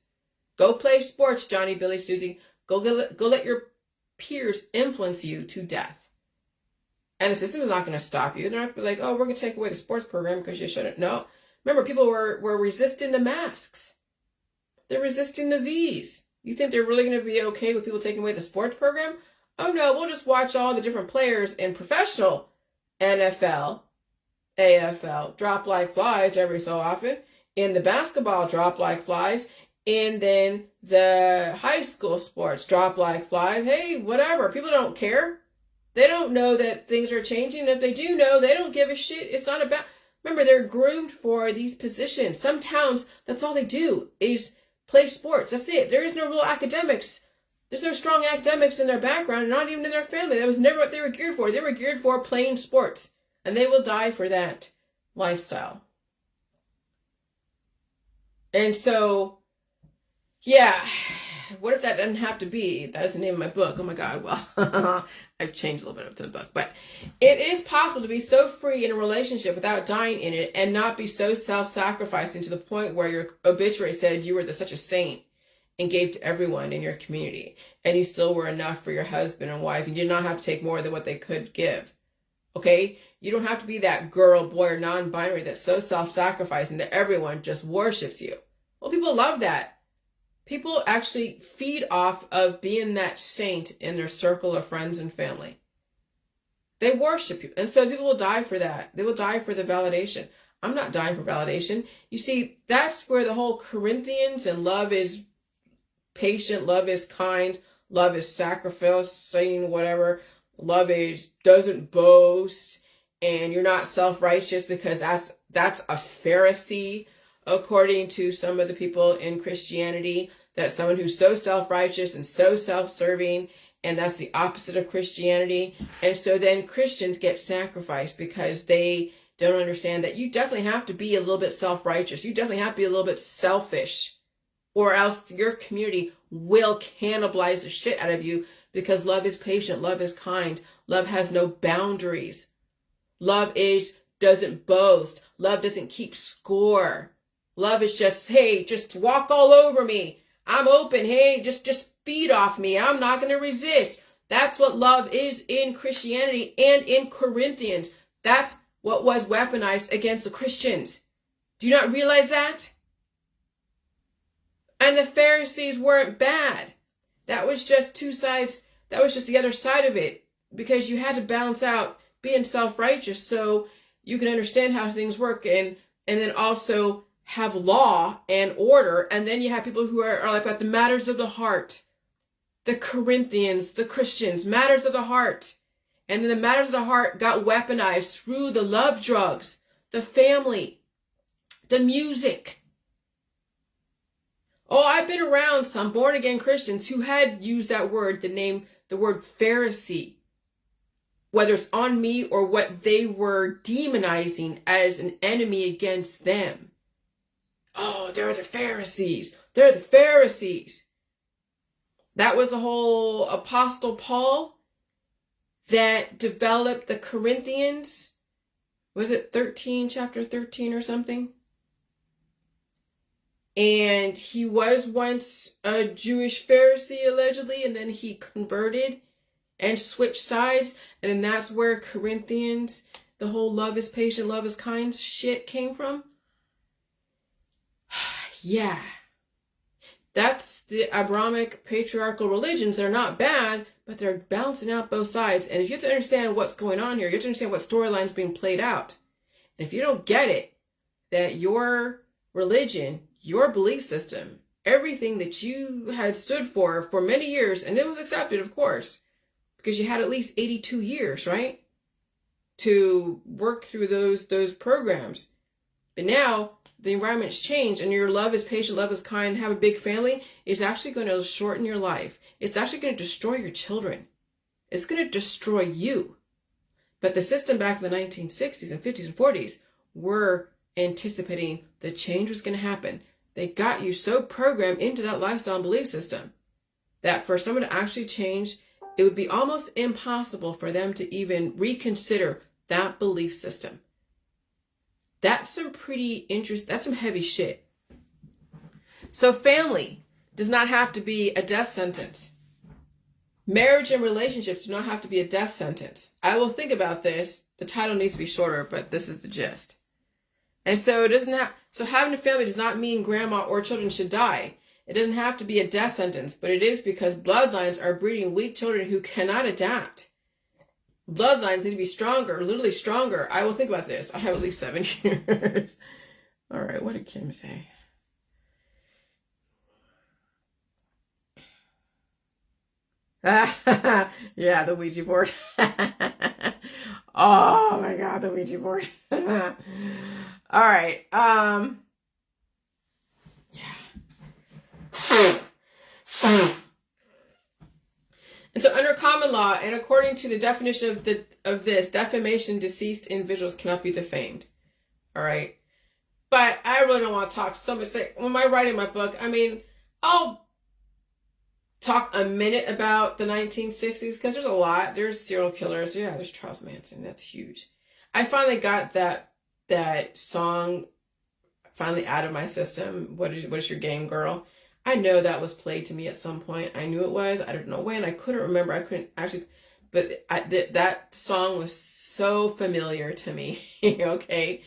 Go play sports, Johnny, Billy, Susie. Go let your peers influence you to death. And the system is not going to stop you. They're not going to be like, oh, we're going to take away the sports program because you shouldn't. No. Remember, people were resisting the masks. They're resisting the Vs. You think they're really going to be okay with people taking away the sports program? Oh, no, we'll just watch all the different players in professional NFL, AFL, drop like flies every so often. In the basketball, drop like flies. And then the high school sports, drop like flies. Hey, whatever. People don't care. They don't know that things are changing. If they do know, they don't give a shit. It's not about... Remember, they're groomed for these positions. Some towns, that's all they do is play sports. That's it. There is no real academics. There's no strong academics in their background, not even in their family. That was never what they were geared for. They were geared for playing sports. And they will die for that lifestyle. And so, yeah, what if that doesn't have to be? That is the name of my book. Oh my God, well, I've changed a little bit of the book. But it is possible to be so free in a relationship without dying in it and not be so self-sacrificing to the point where your obituary said you were such a saint and gave to everyone in your community. And you still were enough for your husband and wife. And you did not have to take more than what they could give. Okay? You don't have to be that girl, boy, or non-binary that's so self-sacrificing that everyone just worships you. Well, people love that. People actually feed off of being that saint in their circle of friends and family. They worship you. And so people will die for that. They will die for the validation. I'm not dying for validation. You see, that's where the whole Corinthians and love is patient, love is kind, love is sacrificing, whatever. Love is doesn't boast, and you're not self-righteous, because that's a Pharisee, according to some of the people in Christianity. That's someone who's so self-righteous and so self-serving, and that's the opposite of Christianity. And so then Christians get sacrificed because they don't understand that you definitely have to be a little bit self-righteous. You definitely have to be a little bit selfish, or else your community will cannibalize the shit out of you, because love is patient, love is kind, love has no boundaries. Love doesn't boast. Love doesn't keep score. Love is just, hey, just walk all over me. I'm open. Hey, just feed off me. I'm not going to resist. That's what love is in Christianity and in Corinthians. That's what was weaponized against the Christians. Do you not realize that? And the Pharisees weren't bad. That was just two sides. That was just the other side of it, because you had to balance out being self-righteous so you can understand how things work, and then also have law and order. And then you have people who are like about the matters of the heart. The Corinthians, the Christians, matters of the heart. And then the matters of the heart got weaponized through the love drugs, the family, the music. Oh, I've been around some born-again Christians who had used that word, the word Pharisee, whether it's on me or what they were demonizing as an enemy against them. Oh, they're the Pharisees. They're the Pharisees. That was the whole Apostle Paul that developed the Corinthians. Was it chapter 13 or something? And he was once a Jewish Pharisee, allegedly, and then he converted and switched sides. And then that's where Corinthians, the whole love is patient, love is kind shit came from. Yeah. That's the Abrahamic patriarchal religions. They're not bad, but they're balancing out both sides. And if you have to understand what's going on here, you have to understand what storyline's being played out. And if you don't get it, that your religion, your belief system, everything that you had stood for many years, and it was accepted, of course, because you had at least 82 years, right, to work through those programs. But now the environment's changed, and your love is patient, love is kind, have a big family is actually going to shorten your life. It's actually going to destroy your children. It's going to destroy you. But the system back in the 1960s and 50s and 40s were anticipating the change was going to happen. They got you so programmed into that lifestyle and belief system that for someone to actually change, it would be almost impossible for them to even reconsider that belief system. That's some that's some heavy shit. So family does not have to be a death sentence. Marriage and relationships do not have to be a death sentence. I will think about this. The title needs to be shorter, but this is the gist. And so having a family does not mean grandma or children should die. It doesn't have to be a death sentence, but it is because bloodlines are breeding weak children who cannot adapt. Bloodlines need to be stronger, literally stronger. I will think about this. I have at least 7 years. All right, what did Kim say? Yeah, the Ouija board. Oh my God, the Ouija board. All right. And so under common law, and according to the definition of this, defamation, deceased individuals cannot be defamed. All right. But I really don't want to talk so much. Like, when I write in my book, I mean, I'll talk a minute about the 1960s because there's a lot. There's serial killers. Yeah, there's Charles Manson. That's huge. I finally got that song finally out of my system. What is your game, girl? I know that was played to me at some point. I knew it was. I don't know when. I couldn't remember. I couldn't actually. But that song was so familiar to me. Okay.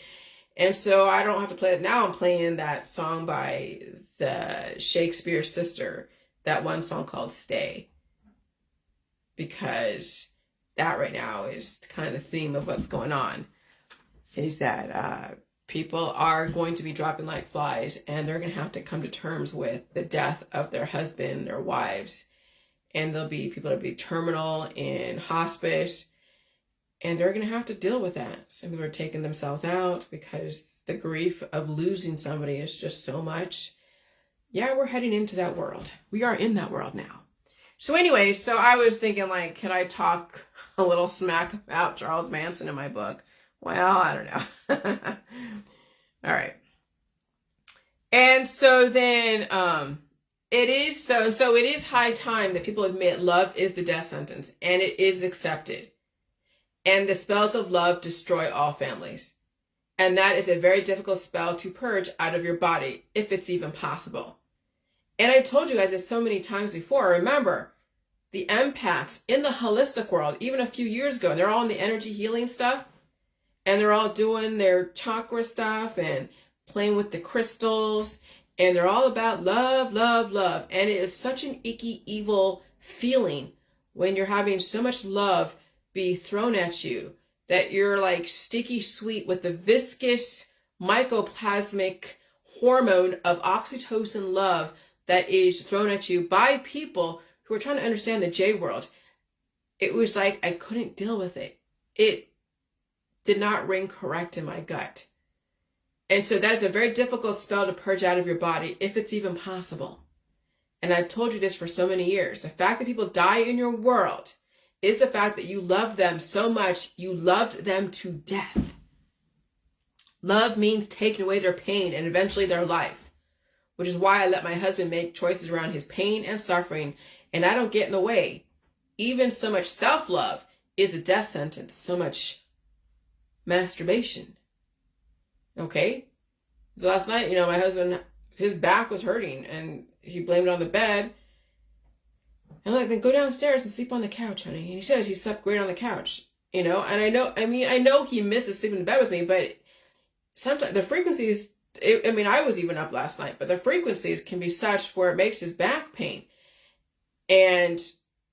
And so I don't have to play it. Now I'm playing that song by the Shakespeare sister. That one song called Stay. Because that right now is kind of the theme of what's going on. Is that people are going to be dropping like flies, and they're going to have to come to terms with the death of their husband, their wives. And there'll be people that'll be terminal in hospice, and they're going to have to deal with that. Some people are taking themselves out because the grief of losing somebody is just so much. Yeah, we're heading into that world. We are in that world now. So anyway, so I was thinking, like, can I talk a little smack about Charles Manson in my book? Well, I don't know. All right. And so then it is high time that people admit love is the death sentence, and it is accepted. And the spells of love destroy all families. And that is a very difficult spell to purge out of your body, if it's even possible. And I told you guys this so many times before. Remember, the empaths in the holistic world, even a few years ago, they're all in the energy healing stuff. and they're all doing their chakra stuff and playing with the crystals, and they're all about love, love, love. And it is such an icky, evil feeling when you're having so much love be thrown at you that you're like sticky sweet with the viscous mycoplasmic hormone of oxytocin love that is thrown at you by people who are trying to understand the J world. It was like I couldn't deal with it. It did not ring correct in my gut. And so that is a very difficult spell to purge out of your body, if it's even possible. And I've told you this for so many years. The fact that people die in your world is the fact that you love them so much, you loved them to death. Love means taking away their pain and eventually their life, which is why I let my husband make choices around his pain and suffering, and I don't get in the way. Even so much self-love is a death sentence, so much masturbation. Okay? So last night, my husband, his back was hurting and he blamed it on the bed. And I'm like, then go downstairs and sleep on the couch, honey. And he says he slept great on the couch, and I know he misses sleeping in bed with me, but sometimes the frequencies, I was even up last night, but the frequencies can be such where it makes his back pain. And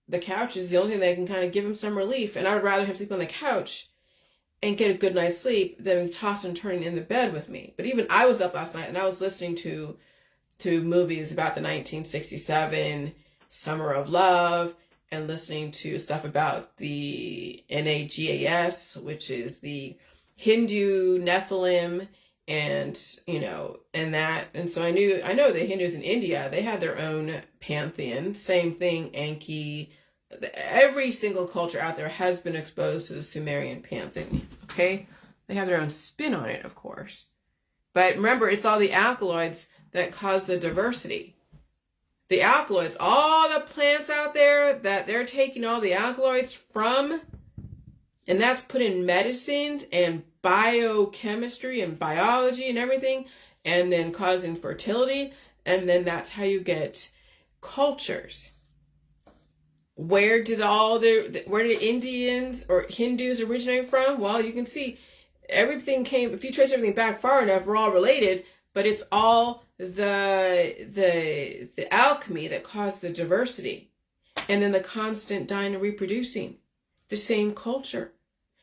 the couch is the only thing that can kind of give him some relief. And I would rather him sleep on the couch and get a good night's sleep than toss and turn in the bed with me. But even I was up last night and I was listening to movies about the 1967 Summer of Love and listening to stuff about the NAGAS, which is the Hindu Nephilim, and so I know the Hindus in India, they had their own pantheon, same thing, Enki. Every single culture out there has been exposed to the Sumerian pantheon, okay? They have their own spin on it, of course. But remember, it's all the alkaloids that cause the diversity. The alkaloids, all the plants out there that they're taking all the alkaloids from, and that's put in medicines and biochemistry and biology and everything, and then causing fertility, and then that's how you get cultures. Where did Indians or Hindus originate from? Well, you can see everything came, if you trace everything back far enough, we're all related, but it's all the alchemy that caused the diversity. And then the constant dying and reproducing. The same culture.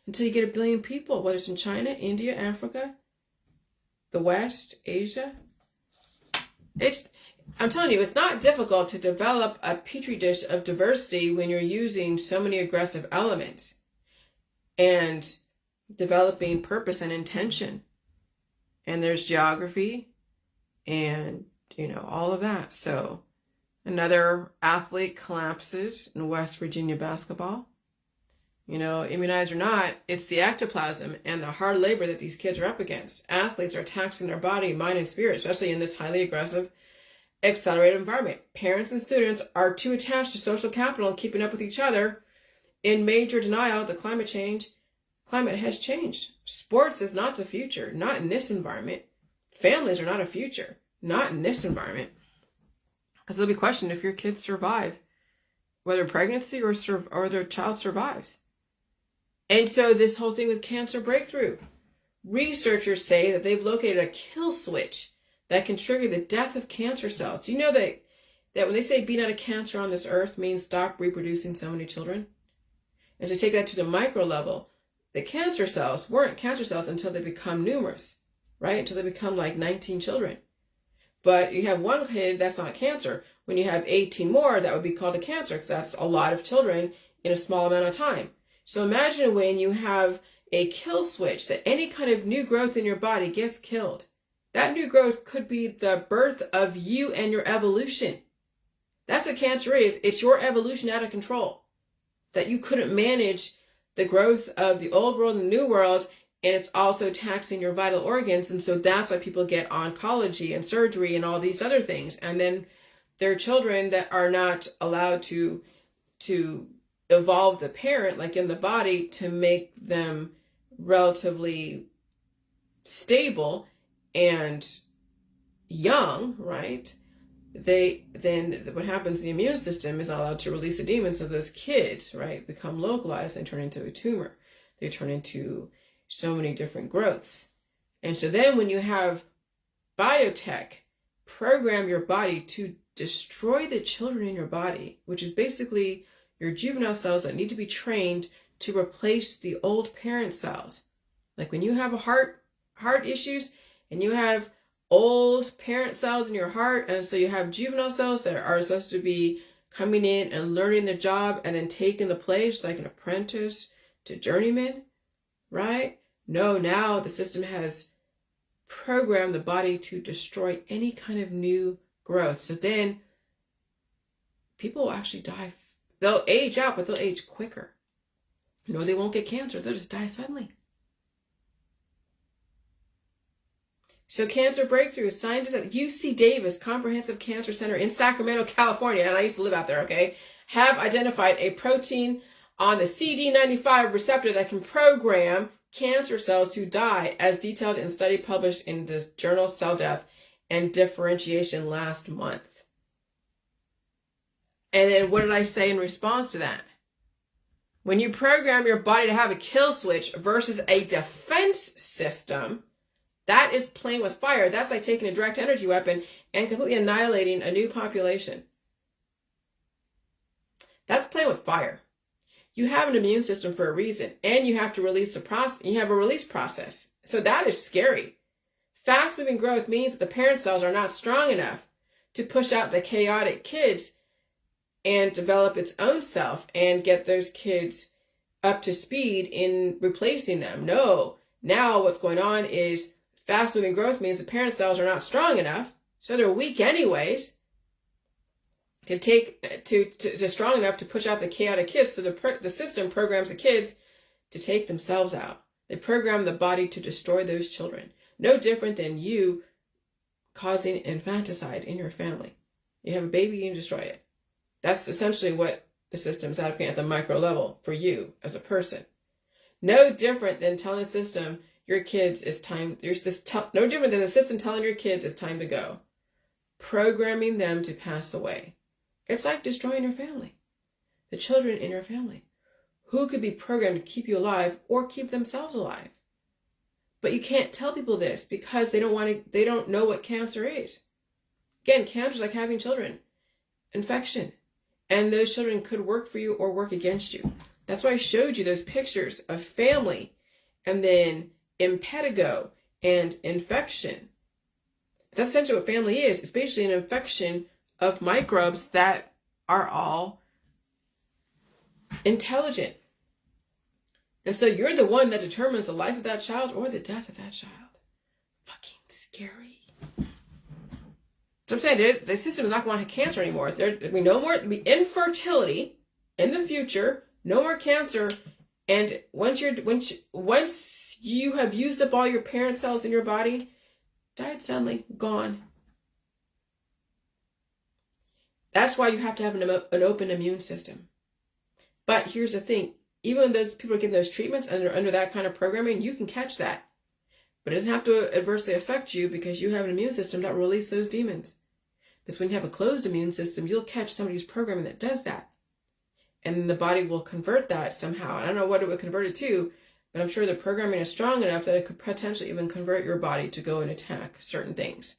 Until you get 1 billion people, whether it's in China, India, Africa, the West, Asia. I'm telling you, it's not difficult to develop a petri dish of diversity when you're using so many aggressive elements and developing purpose and intention. And there's geography and, all of that. So another athlete collapses in West Virginia basketball. Immunized or not, it's the ectoplasm and the hard labor that these kids are up against. Athletes are taxing their body, mind, and spirit, especially in this highly aggressive, accelerated environment. Parents and students are too attached to social capital and keeping up with each other in major denial that climate has changed. Sports is not the future, not in this environment. Families are not a future, not in this environment. Because it'll be questioned if your kids survive, whether pregnancy or their child survives. And so this whole thing with cancer breakthrough. Researchers say that they've located a kill switch that can trigger the death of cancer cells. Do you know that when they say being out of cancer on this earth means stop reproducing so many children? And to take that to the micro level, the cancer cells weren't cancer cells until they become numerous, right? Until they become like 19 children. But you have one kid, that's not cancer. When you have 18 more, that would be called a cancer because that's a lot of children in a small amount of time. So imagine when you have a kill switch that any kind of new growth in your body gets killed. That new growth could be the birth of you and your evolution. That's what cancer is. It's your evolution out of control. That you couldn't manage the growth of the old world and the new world, and it's also taxing your vital organs. And so that's why people get oncology and surgery and all these other things. And then there are children that are not allowed to evolve the parent, like in the body, to make them relatively stable and young, right? Then what happens, the immune system is not allowed to release the demons, so those kids, right, become localized and turn into a tumor. They turn into so many different growths. And so then when you have biotech program your body to destroy the children in your body, which is basically your juvenile cells that need to be trained to replace the old parent cells. Like when you have a heart issues and you have old parent cells in your heart, and so you have juvenile cells that are supposed to be coming in and learning the job and then taking the place like an apprentice to journeyman, right? No, now the system has programmed the body to destroy any kind of new growth. So then people will actually die. They'll age out, but they'll age quicker. No, they won't get cancer. They'll just die suddenly. So cancer breakthroughs. Scientists at UC Davis Comprehensive Cancer Center in Sacramento, California, and I used to live out there, okay, have identified a protein on the CD95 receptor that can program cancer cells to die, as detailed in a study published in the journal Cell Death and Differentiation last month. And then what did I say in response to that? When you program your body to have a kill switch versus a defense system, that is playing with fire. That's like taking a direct energy weapon and completely annihilating a new population. That's playing with fire. You have an immune system for a reason, and you have to release the process. You have a release process. So that is scary. Fast-moving growth means that the parent cells are not strong enough to push out the chaotic kids and develop its own self and get those kids up to speed in replacing them. No. Now what's going on is fast-moving growth means the parent cells are not strong enough, so they're weak anyways, to strong enough to push out the chaotic kids. So the system programs the kids to take themselves out. They program the body to destroy those children. No different than you causing infanticide in your family. You have a baby, you can destroy it. That's essentially what the system's advocating at the micro level for you as a person. No different than telling the system your kids it's time. No different than the system telling your kids it's time to go. Programming them to pass away. It's like destroying your family. The children in your family, who could be programmed to keep you alive or keep themselves alive. But you can't tell people this because they don't know what cancer is. Again, cancer is like having children. Infection. And those children could work for you or work against you. That's why I showed you those pictures of family and then impetigo and infection. That's essentially what family is. It's basically an infection of microbes that are all intelligent. And so you're the one that determines the life of that child or the death of that child. Fucking scary. So I'm saying the system is not going to have cancer anymore. There'll be no more infertility in the future, no more cancer. And once you have used up all your parent cells in your body, died suddenly, gone. That's why you have to have an open immune system. But here's the thing. Even when those people are getting those treatments under that kind of programming, you can catch that. But it doesn't have to adversely affect you because you have an immune system that will release those demons. Because when you have a closed immune system, you'll catch somebody's programming that does that. And the body will convert that somehow. I don't know what it would convert it to, but I'm sure the programming is strong enough that it could potentially even convert your body to go and attack certain things.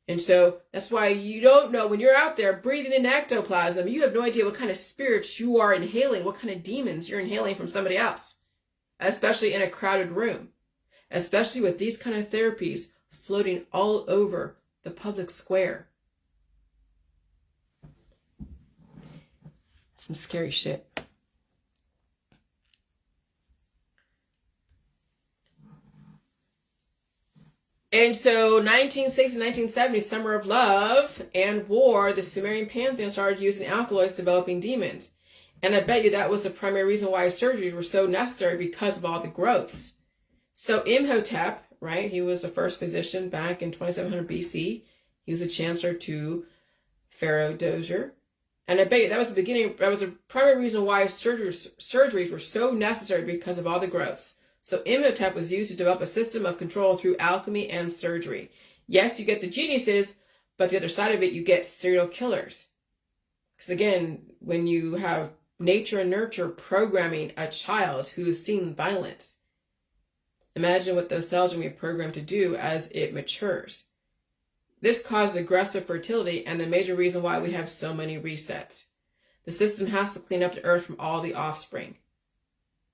And so that's why you don't know when you're out there breathing in ectoplasm, you have no idea what kind of spirits you are inhaling, what kind of demons you're inhaling from somebody else, especially in a crowded room, especially with these kind of therapies floating all over the public square. Some scary shit. And so 1960s, 1970s, Summer of Love and War, the Sumerian pantheon started using alkaloids developing demons. And I bet you that was the primary reason why surgeries were so necessary because of all the growths. So Imhotep, right, he was the first physician back in 2700 BC. He was a chancellor to Pharaoh Dozier. And I bet you that was the primary reason why surgeries were so necessary because of all the growths. So Imhotep was used to develop a system of control through alchemy and surgery. Yes, you get the geniuses, but the other side of it, you get serial killers. Because again, when you have nature and nurture programming a child who has seen violence. Imagine what those cells are going to be programmed to do as it matures. This causes aggressive fertility and the major reason why we have so many resets. The system has to clean up the earth from all the offspring.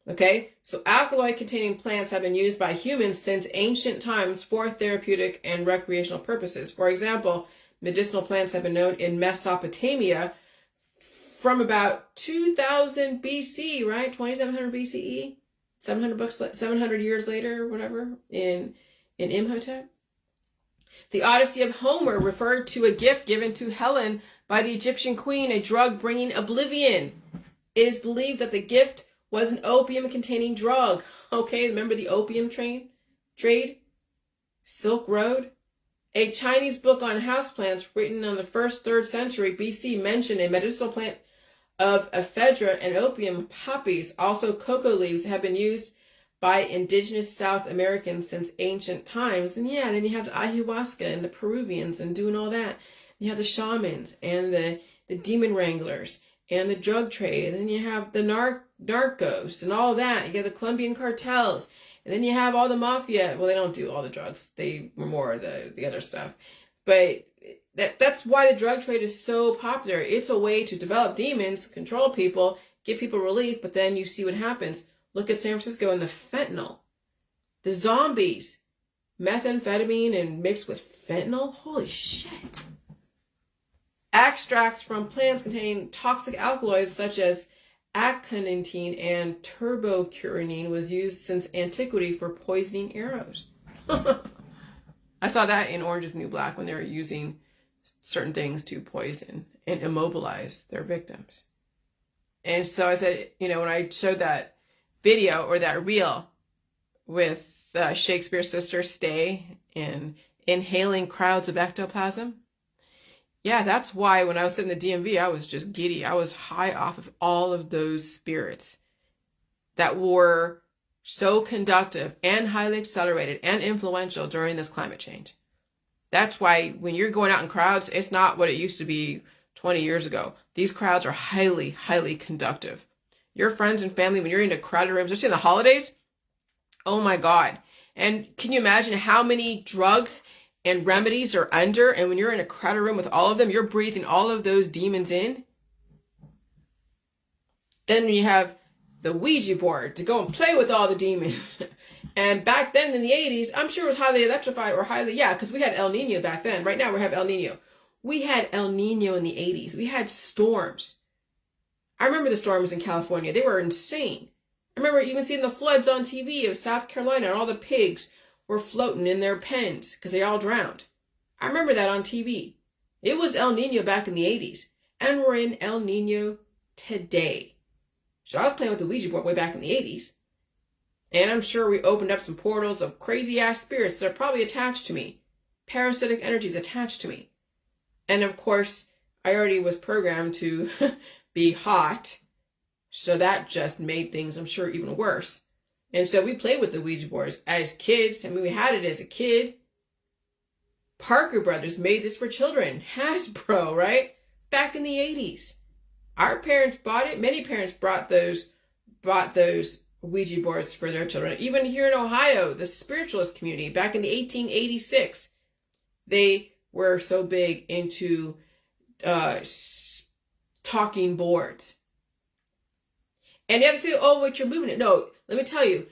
Okay, so alkaloid-containing plants have been used by humans since ancient times for therapeutic and recreational purposes. For example, medicinal plants have been known in Mesopotamia from about 2000 BC, right? 2700 BCE, 700 years later, whatever, in Imhotep. The Odyssey of Homer referred to a gift given to Helen by the Egyptian queen, a drug bringing oblivion. It is believed that the gift was an opium-containing drug. Okay, remember the opium trade? Silk Road? A Chinese book on houseplants written in the 3rd century BC mentioned a medicinal plant of ephedra and opium poppies. Also, cocoa leaves have been used by indigenous South Americans since ancient times. And yeah, then you have the ayahuasca and the Peruvians and doing all that. You have the shamans and the demon wranglers and the drug trade. And then you have the narcos and all that. You have the Colombian cartels. And then you have all the mafia. Well, they don't do all the drugs. They were more the other stuff. But that's why the drug trade is so popular. It's a way to develop demons, control people, give people relief, but then you see what happens. Look at San Francisco and the fentanyl. The zombies. Methamphetamine and mixed with fentanyl. Holy shit. Extracts from plants containing toxic alkaloids such as aconitine and turbocurinine was used since antiquity for poisoning arrows. I saw that in Orange is the New Black when they were using certain things to poison and immobilize their victims. And so I said, when I showed that video or that reel with Shakespeare's sister Stay and inhaling crowds of ectoplasm, yeah, that's why when I was sitting in the DMV, I was just giddy. I was high off of all of those spirits that were so conductive and highly accelerated and influential during this climate change. That's why when you're going out in crowds, it's not what it used to be 20 years ago. These crowds are highly, highly conductive. Your friends and family, when you're in a crowded room, especially in the holidays, oh my God. And can you imagine how many drugs and remedies are under? And when you're in a crowded room with all of them, you're breathing all of those demons in. Then you have the Ouija board to go and play with all the demons. And back then in the 80s, I'm sure it was highly electrified or because we had El Nino back then. Right now we have El Nino. We had El Nino in the 80s. We had storms. I remember the storms in California. They were insane. I remember even seeing the floods on TV of South Carolina and all the pigs were floating in their pens because they all drowned. I remember that on TV. It was El Nino back in the 80s. And we're in El Nino today. So I was playing with the Ouija board way back in the 80s. And I'm sure we opened up some portals of crazy ass spirits that are probably attached to me. Parasitic energies attached to me. And of course, I already was programmed to be hot. So that just made things, I'm sure, even worse. And so we played with the Ouija boards as kids. I mean, we had it as a kid. Parker Brothers made this for children. Hasbro, right? Back in the 80s. Our parents bought it. Many parents bought those Ouija boards for their children. Even here in Ohio, the spiritualist community, back in the 1886, they were so big into talking boards. And you have to say, oh, wait, you're moving it. No, let me tell you,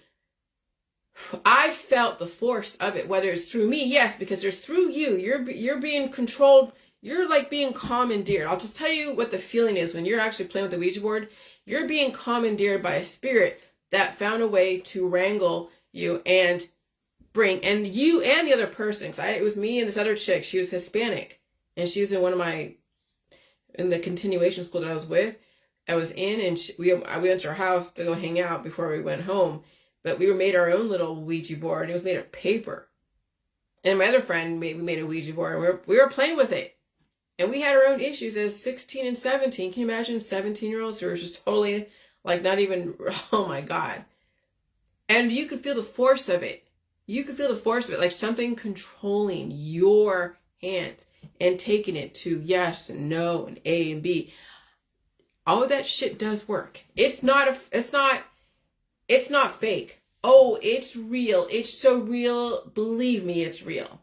I felt the force of it, whether it's through me, yes, because there's through you. You're being controlled. You're like being commandeered. I'll just tell you what the feeling is when you're actually playing with the Ouija board. You're being commandeered by a spirit that found a way to wrangle you and bring, and you and the other person, it was me and this other chick, she was Hispanic, and she was in the continuation school that I was in, and we went to her house to go hang out before we went home, but we made our own little Ouija board, and it was made of paper. And my other friend, we made a Ouija board, and we were playing with it. And we had our own issues as 16 and 17. Can you imagine 17-year-olds who were just totally, not even, oh my God. And you could feel the force of it. You could feel the force of it, like something controlling your hands and taking it to yes and no and A and B. All of that shit does work. It's not fake. Oh, it's real. It's so real. Believe me, it's real.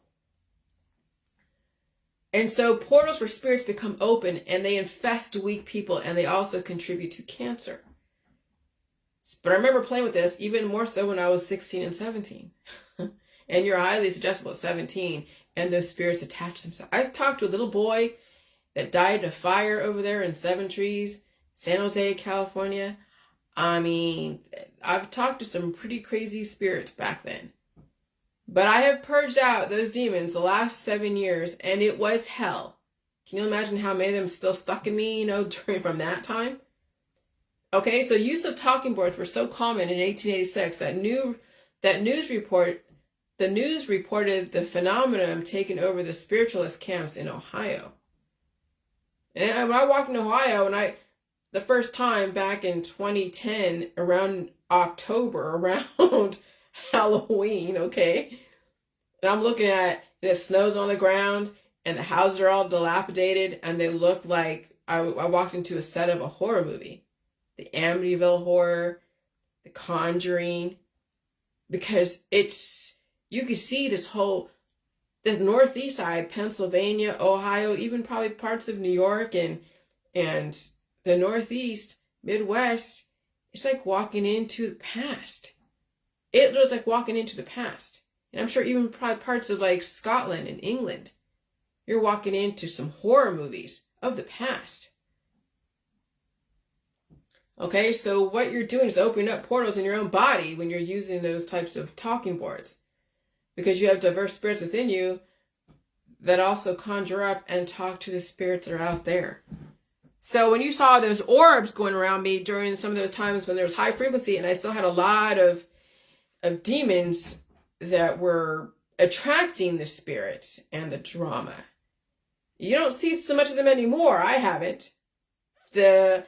And so portals for spirits become open and they infest weak people, and they also contribute to cancer. But I remember playing with this even more so when I was 16 and 17. And you're highly suggestible at 17, and those spirits attach themselves. I talked to a little boy that died in a fire over there in Seven Trees, San Jose, California. I mean, I've talked to some pretty crazy spirits back then. But I have purged out those demons the last 7 years, and it was hell. Can you imagine how many of them still stuck in me, from that time? Okay, so use of talking boards were so common in 1886 that the news reported the phenomenon taking over the spiritualist camps in Ohio. And when I walked in Ohio, the first time back in 2010, around October, around Halloween, okay? And I'm looking at, and it snows on the ground, and the houses are all dilapidated, and they look like I walked into a set of a horror movie. The Amityville Horror, The Conjuring, because you can see the northeast side, Pennsylvania, Ohio, even probably parts of New York and the Northeast, Midwest. It's like walking into the past. It looks like walking into the past. And I'm sure even probably parts of like Scotland and England, you're walking into some horror movies of the past. Okay, so what you're doing is opening up portals in your own body when you're using those types of talking boards, because you have diverse spirits within you that also conjure up and talk to the spirits that are out there. So when you saw those orbs going around me during some of those times when there was high frequency, and I still had a lot of demons that were attracting the spirits and the drama. You don't see so much of them anymore. I haven't. The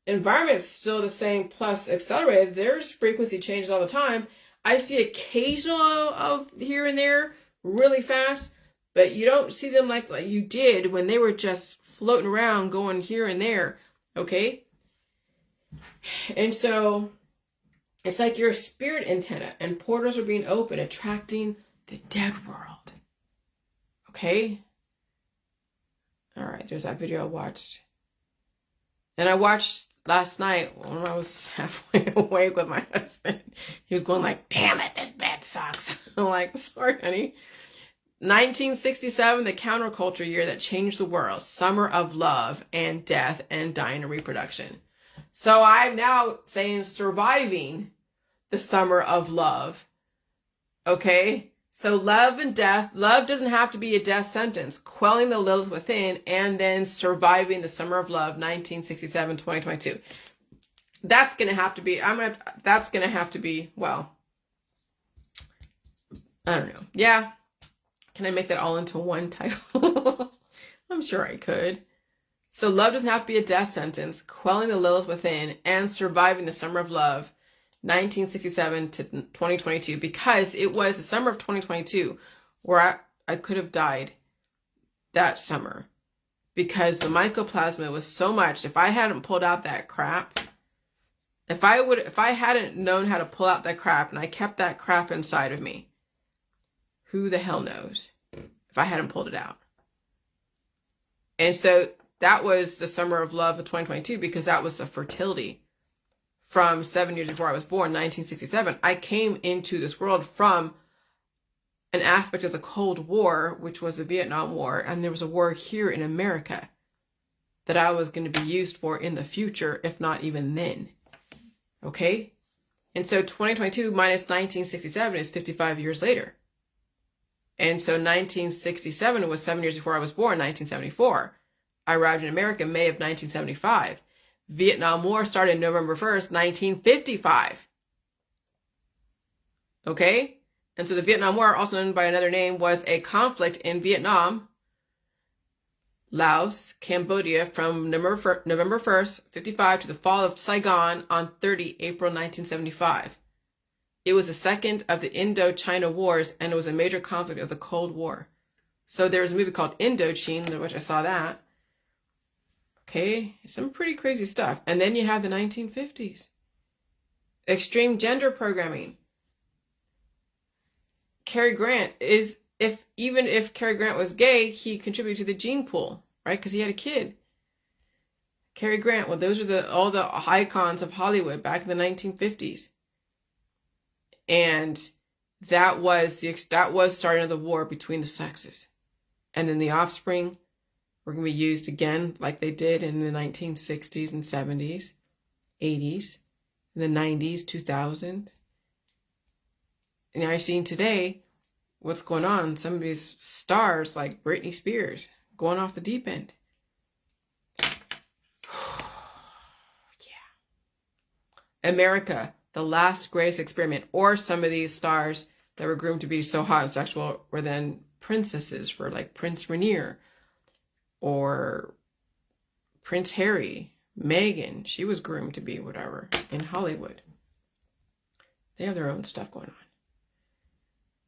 environment's still the same, plus accelerated. There's frequency changes all the time. I see occasional of here and there really fast, but you don't see them like you did when they were just floating around going here and there, okay? And so it's like you're a spirit antenna, and portals are being open, attracting the dead world, okay? All right, there's that video I watched. And I watched last night when I was halfway awake with my husband. He was going like, damn it, this bed sucks. I'm like, sorry, honey. 1967, the counterculture year that changed the world. Summer of love and death and dying and reproduction. So I'm now saying surviving the summer of love. Okay? So love and death. Love doesn't have to be a death sentence. Quelling the Lilith within, and then surviving the summer of love, 1967, 2022. That's going to have to be, well, I don't know. Yeah. Can I make that all into one title? I'm sure I could. So love doesn't have to be a death sentence. Quelling the Lilith within and surviving the summer of love, 1967 to 2022, because it was the summer of 2022 where I could have died that summer, because the mycoplasma was so much. If I hadn't pulled out that crap, if I hadn't known how to pull out that crap and I kept that crap inside of me, who the hell knows if I hadn't pulled it out. And so that was the summer of love of 2022, because that was the fertility. From 7 years before I was born, 1967, I came into this world from an aspect of the Cold War, which was the Vietnam War, and there was a war here in America that I was going to be used for in the future, if not even then. Okay? And so 2022 minus 1967 is 55 years later. And so 1967 was 7 years before I was born, 1974. I arrived in America May of 1975. Vietnam War started November 1st, 1955. Okay? And so the Vietnam War, also known by another name, was a conflict in Vietnam, Laos, Cambodia from November 1st, 55 to the fall of Saigon on 30 April 1975. It was the second of the Indochina Wars, and it was a major conflict of the Cold War. So there was a movie called Indochine, which I saw that. Okay, some pretty crazy stuff. And then you have the 1950s. Extreme gender programming. Cary Grant is, even if Cary Grant was gay, he contributed to the gene pool, right? Because he had a kid. Cary Grant, well, those are all the icons of Hollywood back in the 1950s. And that was starting of the war between the sexes. And then the offspring were going to be used again like they did in the 1960s and 70s, 80s, the 90s, 2000s. And I've seen today what's going on. Some of these stars like Britney Spears going off the deep end. Yeah. America, the last greatest experiment. Or some of these stars that were groomed to be so hot and sexual were then princesses for like Prince Rainier or Prince Harry, Meghan. She was groomed to be whatever in Hollywood. They have their own stuff going on.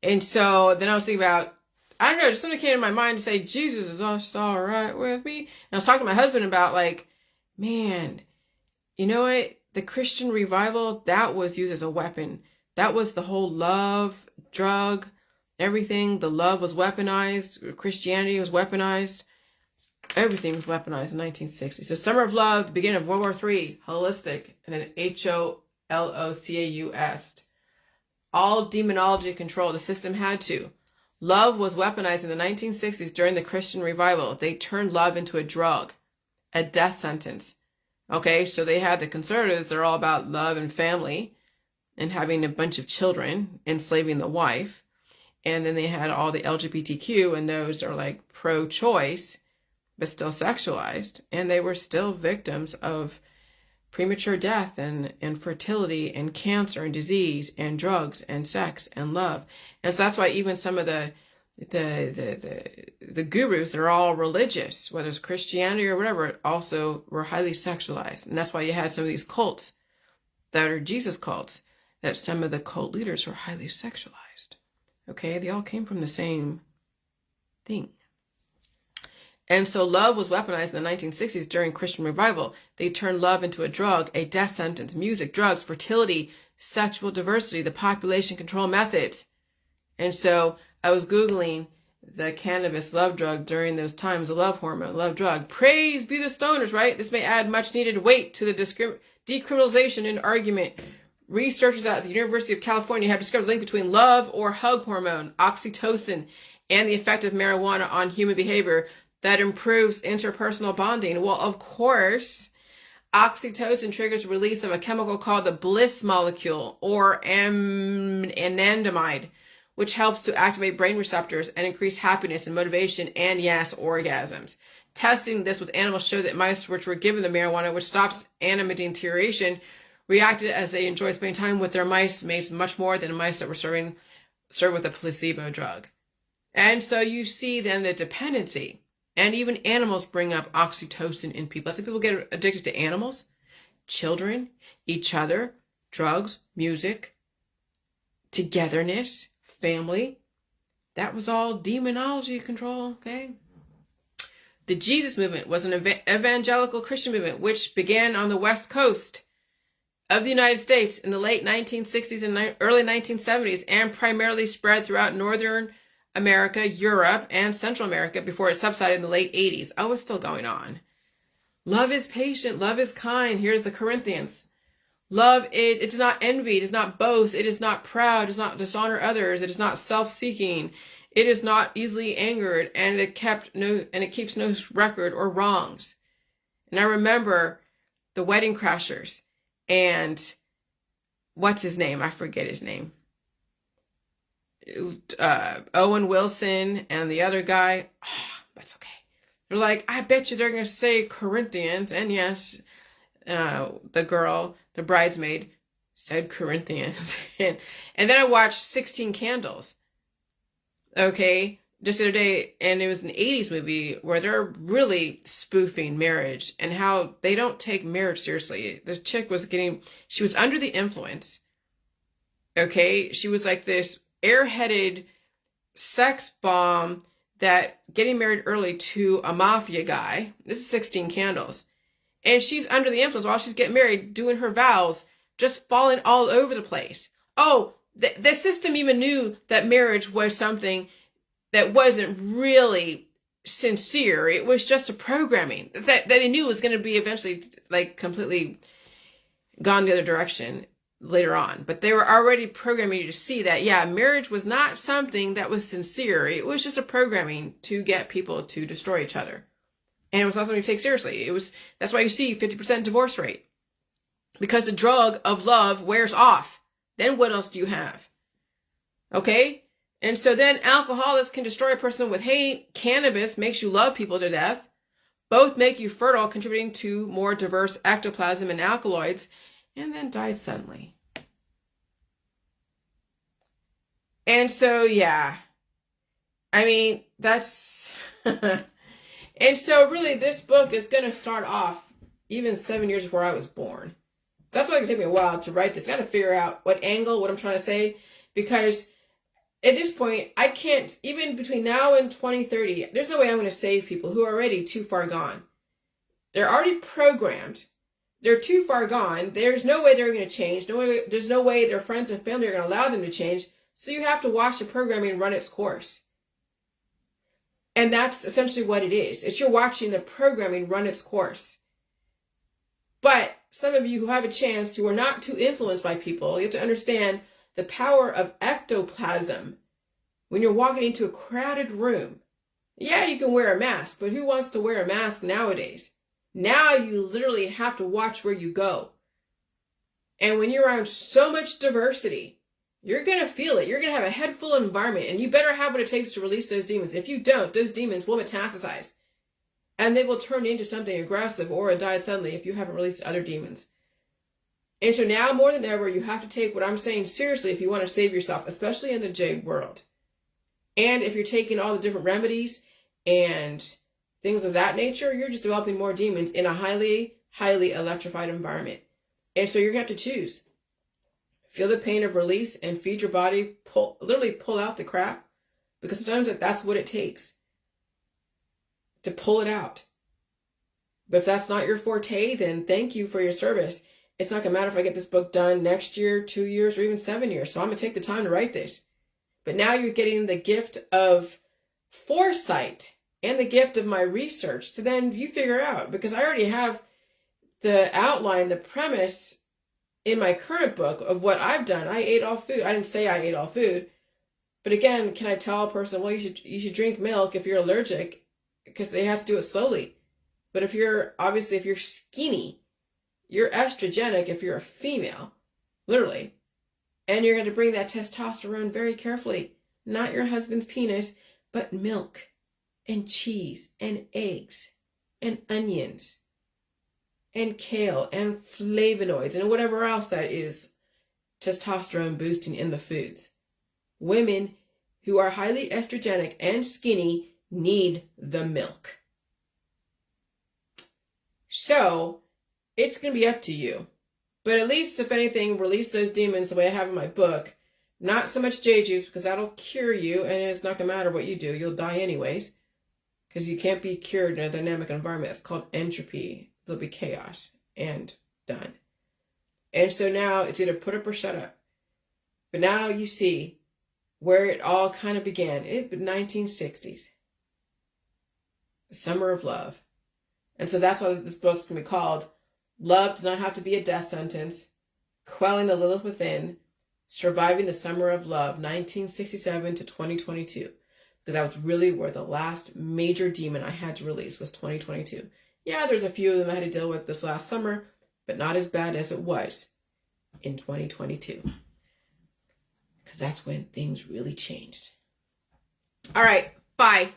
And so then I was thinking about, I don't know, just something came to my mind to say, Jesus is just all right with me. And I was talking to my husband about like, man, you know what? The Christian revival, that was used as a weapon. That was the whole love, drug, everything. The love was weaponized. Christianity was weaponized. Everything was weaponized in the 1960s. So Summer of Love, the beginning of World War III, holistic, and then HOLOCAUS. All demonology control. The system had to. Love was weaponized in the 1960s during the Christian revival. They turned love into a drug, a death sentence. Okay, so they had the conservatives, they're all about love and family and having a bunch of children, enslaving the wife. And then they had all the LGBTQ, and those are like pro-choice, but still sexualized. And they were still victims of premature death and fertility and cancer and disease and drugs and sex and love. And so that's why even some of the gurus that are all religious, whether it's Christianity or whatever, also were highly sexualized. And that's why you had some of these cults that are Jesus cults, that some of the cult leaders were highly sexualized. Okay, they all came from the same thing. And so love was weaponized in the 1960s during Christian revival. They turned love into a drug, a death sentence, music, drugs, fertility, sexual diversity, the population control methods. And so I was Googling the cannabis love drug during those times, the love hormone, love drug. Praise be the stoners, right? This may add much needed weight to the decriminalization and argument. Researchers at the University of California have discovered a link between love or hug hormone, oxytocin, and the effect of marijuana on human behavior that improves interpersonal bonding. Well, of course, oxytocin triggers the release of a chemical called the bliss molecule, or anandamide, which helps to activate brain receptors and increase happiness and motivation and, yes, orgasms. Testing this with animals showed that mice which were given the marijuana, which stops animating deterioration, reacted as they enjoyed spending time with their mice mates much more than mice that were served with a placebo drug. And so you see then the dependency. And even animals bring up oxytocin in people. That's why people get addicted to animals, children, each other, drugs, music, togetherness, family. That was all demonology control, okay? The Jesus movement was an evangelical Christian movement which began on the West Coast of the United States in the late 1960s and early 1970s and primarily spread throughout Northern America, Europe, and Central America before it subsided in the late 80s. Oh, it's still going on. Love is patient. Love is kind. Here's the Corinthians. Love, it does not envy. It does not boast. It is not proud. It does not dishonor others. It is not self-seeking. It is not easily angered, and it keeps no record or wrongs. And I remember the Wedding Crashers and what's his name? I forget his name. Owen Wilson and the other guy. Oh, that's okay. They're like, I bet you they're going to say Corinthians. And yes, the girl, the bridesmaid, said Corinthians. and then I watched 16 Candles. Okay, just the other day, and it was an 80s movie where they're really spoofing marriage and how they don't take marriage seriously. The chick she was under the influence. Okay, she was like this airheaded sex bomb that getting married early to a mafia guy. This is 16 Candles. And she's under the influence while she's getting married, doing her vows, just falling all over the place. Oh, the system even knew that marriage was something that wasn't really sincere. It was just a programming that he knew was going to be eventually like completely gone the other direction later on. But they were already programming you to see that, yeah, marriage was not something that was sincere. It was just a programming to get people to destroy each other. And it was not something to take seriously. That's why you see 50% divorce rate. Because the drug of love wears off. Then what else do you have? Okay? And so then alcoholics can destroy a person with hate. Cannabis makes you love people to death. Both make you fertile, contributing to more diverse ectoplasm and alkaloids, and then died suddenly. And so, yeah. I mean, that's... And so really this book is going to start off even 7 years before I was born. So that's why it can take me a while to write this. I got to figure out what I'm trying to say, because at this point, I can't, even between now and 2030, there's no way I'm going to save people who are already too far gone. They're already programmed. They're too far gone. There's no way they're going to change. There's no way their friends and family are going to allow them to change. So you have to watch the programming run its course. And that's essentially what it is. It's you're watching the programming run its course. But some of you who have a chance, who are not too influenced by people, you have to understand the power of ectoplasm. When you're walking into a crowded room, yeah, you can wear a mask, but who wants to wear a mask nowadays? Now you literally have to watch where you go. And when you're around so much diversity, you're going to feel it. You're going to have a head full of environment, and you better have what it takes to release those demons. If you don't, those demons will metastasize. And they will turn into something aggressive or die suddenly if you haven't released other demons. And so now more than ever, you have to take what I'm saying seriously if you want to save yourself, especially in the jade world. And if you're taking all the different remedies and things of that nature, you're just developing more demons in a highly, highly electrified environment. And so you're going to have to choose. Feel the pain of release and feed your body, literally pull out the crap, because sometimes that's what it takes to pull it out. But if that's not your forte, then thank you for your service. It's not going to matter if I get this book done next year, 2 years, or even 7 years. So I'm going to take the time to write this. But now you're getting the gift of foresight and the gift of my research to then you figure out, because I already have the outline, the premise in my current book of what I've done. I ate all food. I didn't say I ate all food. But again, can I tell a person, well, you should drink milk if you're allergic, because they have to do it slowly. But if you're skinny, you're estrogenic if you're a female, literally. And you're going to bring that testosterone very carefully. Not your husband's penis, but milk and cheese and eggs and onions and kale and flavonoids and whatever else that is testosterone boosting in the foods. Women who are highly estrogenic and skinny need the milk. So it's going to be up to you. But at least, if anything, release those demons the way I have in my book. Not so much jade juice, because that'll cure you, and it's not going to matter what you do. You'll die anyways, because you can't be cured in a dynamic environment. It's called entropy. There'll be chaos, and done. And so now it's either put up or shut up. But now you see where it all kind of began. It was 1960s. The Summer of Love. And so that's why this book's going to be called Love Does Not Have to Be a Death Sentence, Quelling the Lilith Within, Surviving the Summer of Love, 1967 to 2022. Because that was really where the last major demon I had to release was 2022. Yeah, there's a few of them I had to deal with this last summer, but not as bad as it was in 2022. Because that's when things really changed. All right, bye.